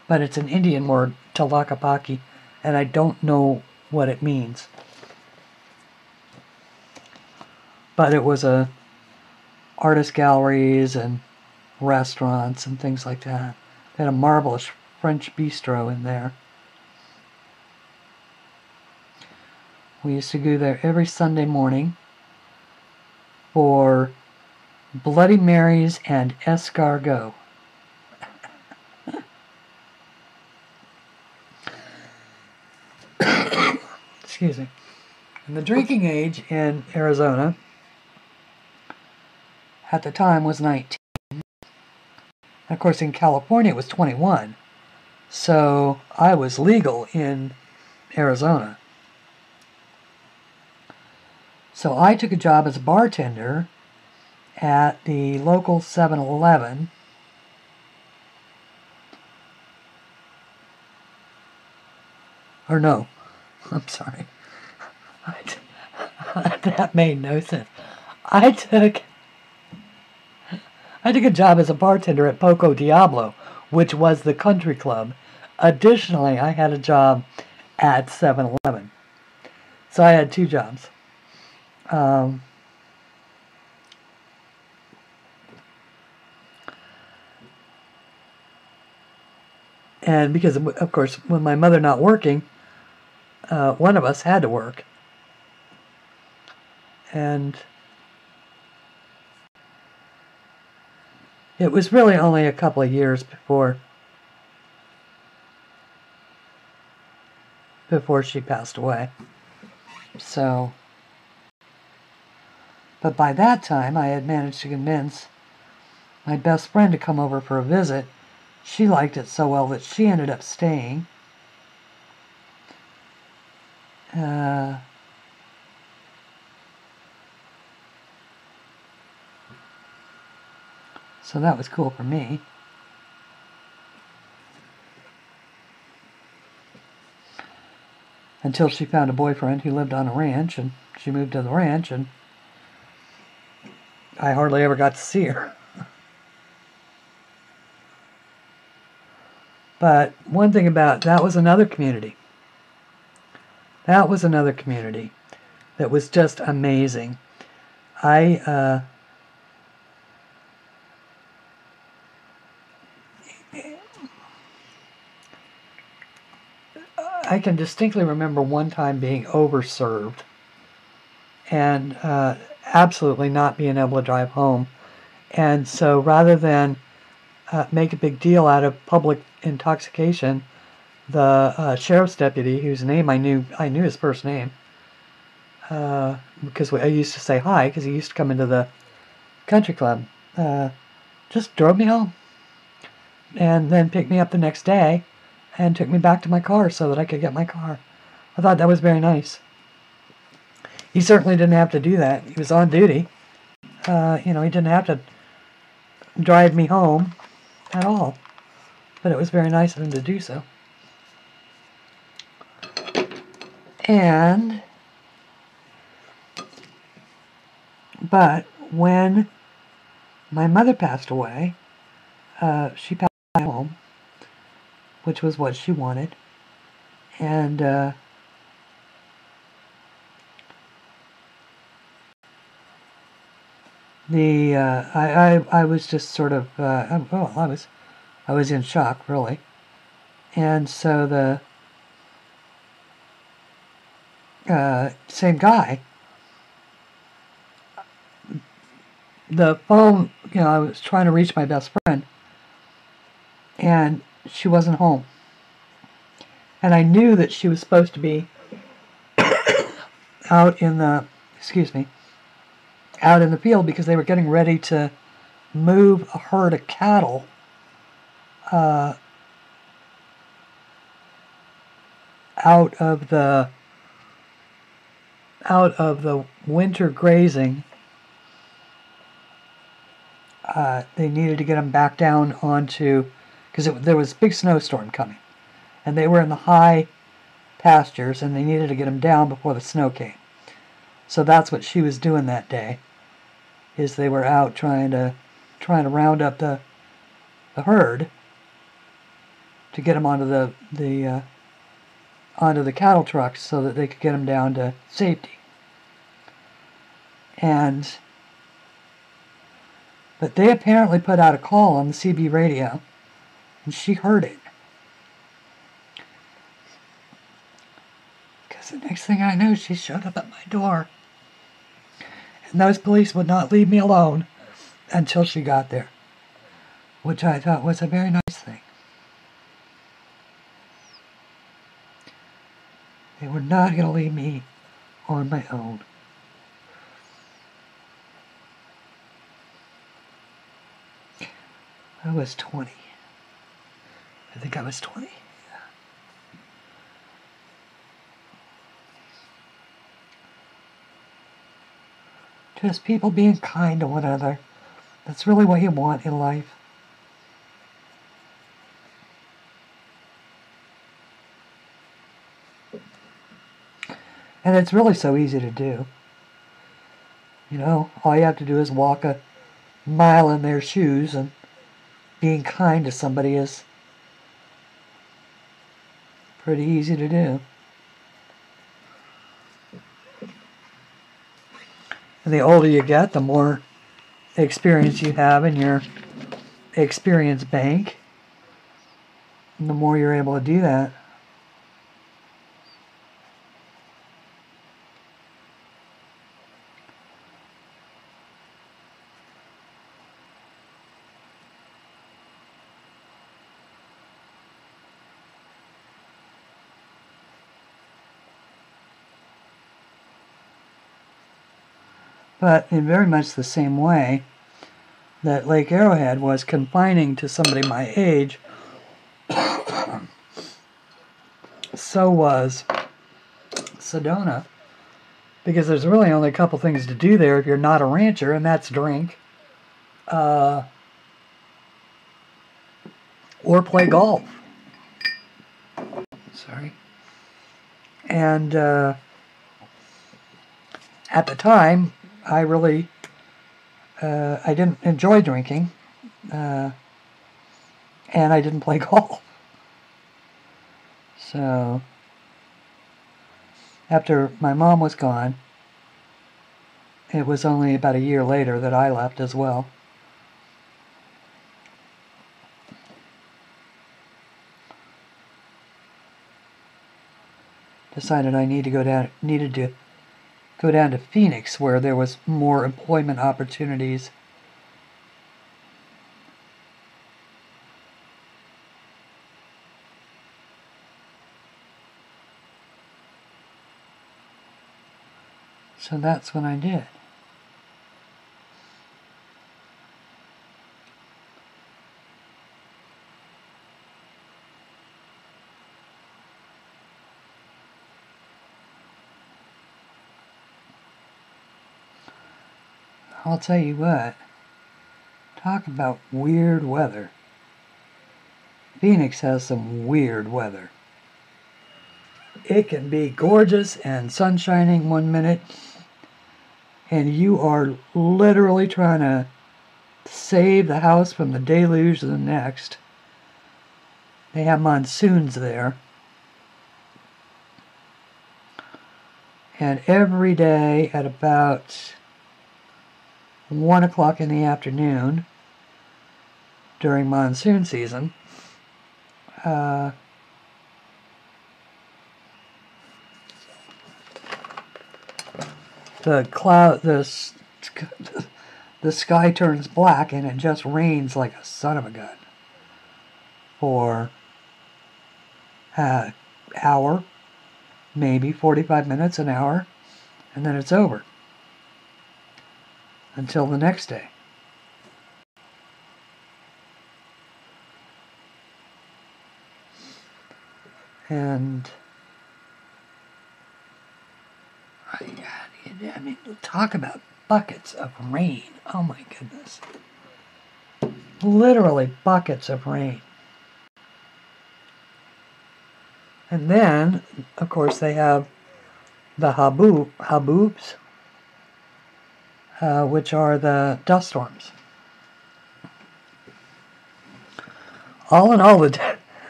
it's an Indian word, Tlaquepaque, and I don't know what it means. But it was artist galleries and restaurants and things like that. They had a marvelous French bistro in there. We used to go there every Sunday morning for Bloody Marys and escargot. Excuse me. And the drinking age in Arizona at the time was 19. Of course, in California it was 21. So I was legal in Arizona. So I took a job as a bartender at the local 7-Eleven. Or no, I'm sorry. That made no sense. I took a job as a bartender at Poco Diablo, which was the country club. Additionally, I had a job at 7-Eleven. So I had two jobs. And because, of course, with my mother not working, one of us had to work. And it was really only a couple of years before she passed away. So, but by that time, I had managed to convince my best friend to come over for a visit. She liked it so well that she ended up staying. So that was cool for me. Until she found a boyfriend who lived on a ranch, and she moved to the ranch, and I hardly ever got to see her. But one thing about that was another community. That was another community that was just amazing. I I can distinctly remember one time being overserved and absolutely not being able to drive home. And so rather than make a big deal out of public intoxication, the sheriff's deputy, whose name I knew his first name, because I used to say hi, because he used to come into the country club, just drove me home, and then picked me up the next day, and took me back to my car so that I could get my car. I thought that was very nice. He certainly didn't have to do that. He was on duty. He didn't have to drive me home at all. But it was very nice of him to do so. But when my mother passed away, she passed away at home, which was what she wanted. And I was just sort of I was in shock, really. And so the same guy, the phone, I was trying to reach my best friend, and she wasn't home. And I knew that she was supposed to be out in the field, because they were getting ready to move a herd of cattle out of the winter grazing. They needed to get them back down onto, because there was a big snowstorm coming, and they were in the high pastures, and they needed to get them down before the snow came. So that's what she was doing that day, is they were out trying to round up the herd to get them onto the cattle trucks so that they could get them down to safety. But they apparently put out a call on the CB radio, and she heard it. Because the next thing I knew, she showed up at my door. And those police would not leave me alone until she got there, which I thought was a very nice thing. They were not going to leave me on my own. I was 20. I think I was 20. Just people being kind to one another. That's really what you want in life. And it's really so easy to do. All you have to do is walk a mile in their shoes, and being kind to somebody is pretty easy to do. And the older you get, the more experience you have in your experience bank, and the more you're able to do that. But in very much the same way that Lake Arrowhead was confining to somebody my age, so was Sedona, because there's really only a couple things to do there if you're not a rancher, and that's drink, or play golf. Sorry. And at the time, I really, I didn't enjoy drinking, and I didn't play golf. So, after my mom was gone, it was only about a year later that I left as well. Decided I needed to go down to Phoenix, where there was more employment opportunities. So that's what I did. I'll tell you what, talk about weird weather. Phoenix has some weird weather. It can be gorgeous and sun shining one minute, and you are literally trying to save the house from the deluge the next. They have monsoons there. And every day at about 1 o'clock in the afternoon during monsoon season, the sky turns black and it just rains like a son of a gun for an hour, maybe 45 minutes, an hour, and then it's over until the next day. And I mean, talk about buckets of rain. Oh my goodness. Literally buckets of rain. And then, of course, they have the haboobs, which are the dust storms. All in all,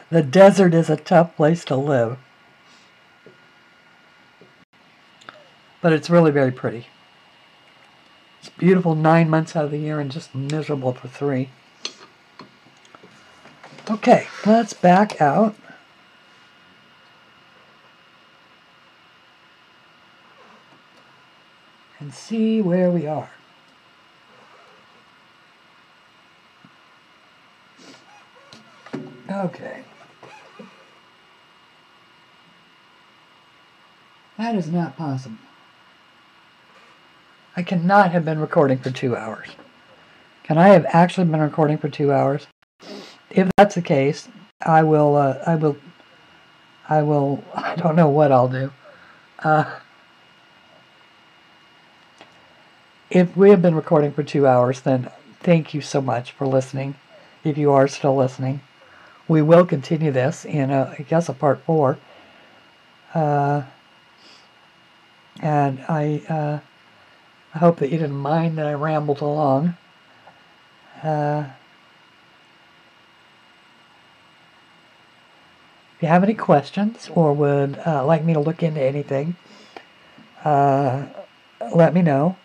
the desert is a tough place to live. But it's really very pretty. It's beautiful 9 months out of the year and just miserable for 3. Okay, let's back out. And see where we are. Okay. That is not possible. I cannot have been recording for 2 hours. Can I have actually been recording for 2 hours? If that's the case, I don't know what I'll do. If we have been recording for 2 hours, then thank you so much for listening. If you are still listening, we will continue this in, I guess, a part 4. And I hope that you didn't mind that I rambled along. If you have any questions or would like me to look into anything, let me know.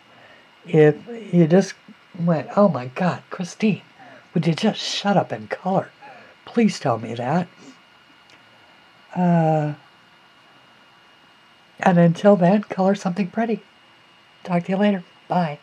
If you just went, oh my God, Christine, would you just shut up and color? Please tell me that. And until then, color something pretty. Talk to you later. Bye.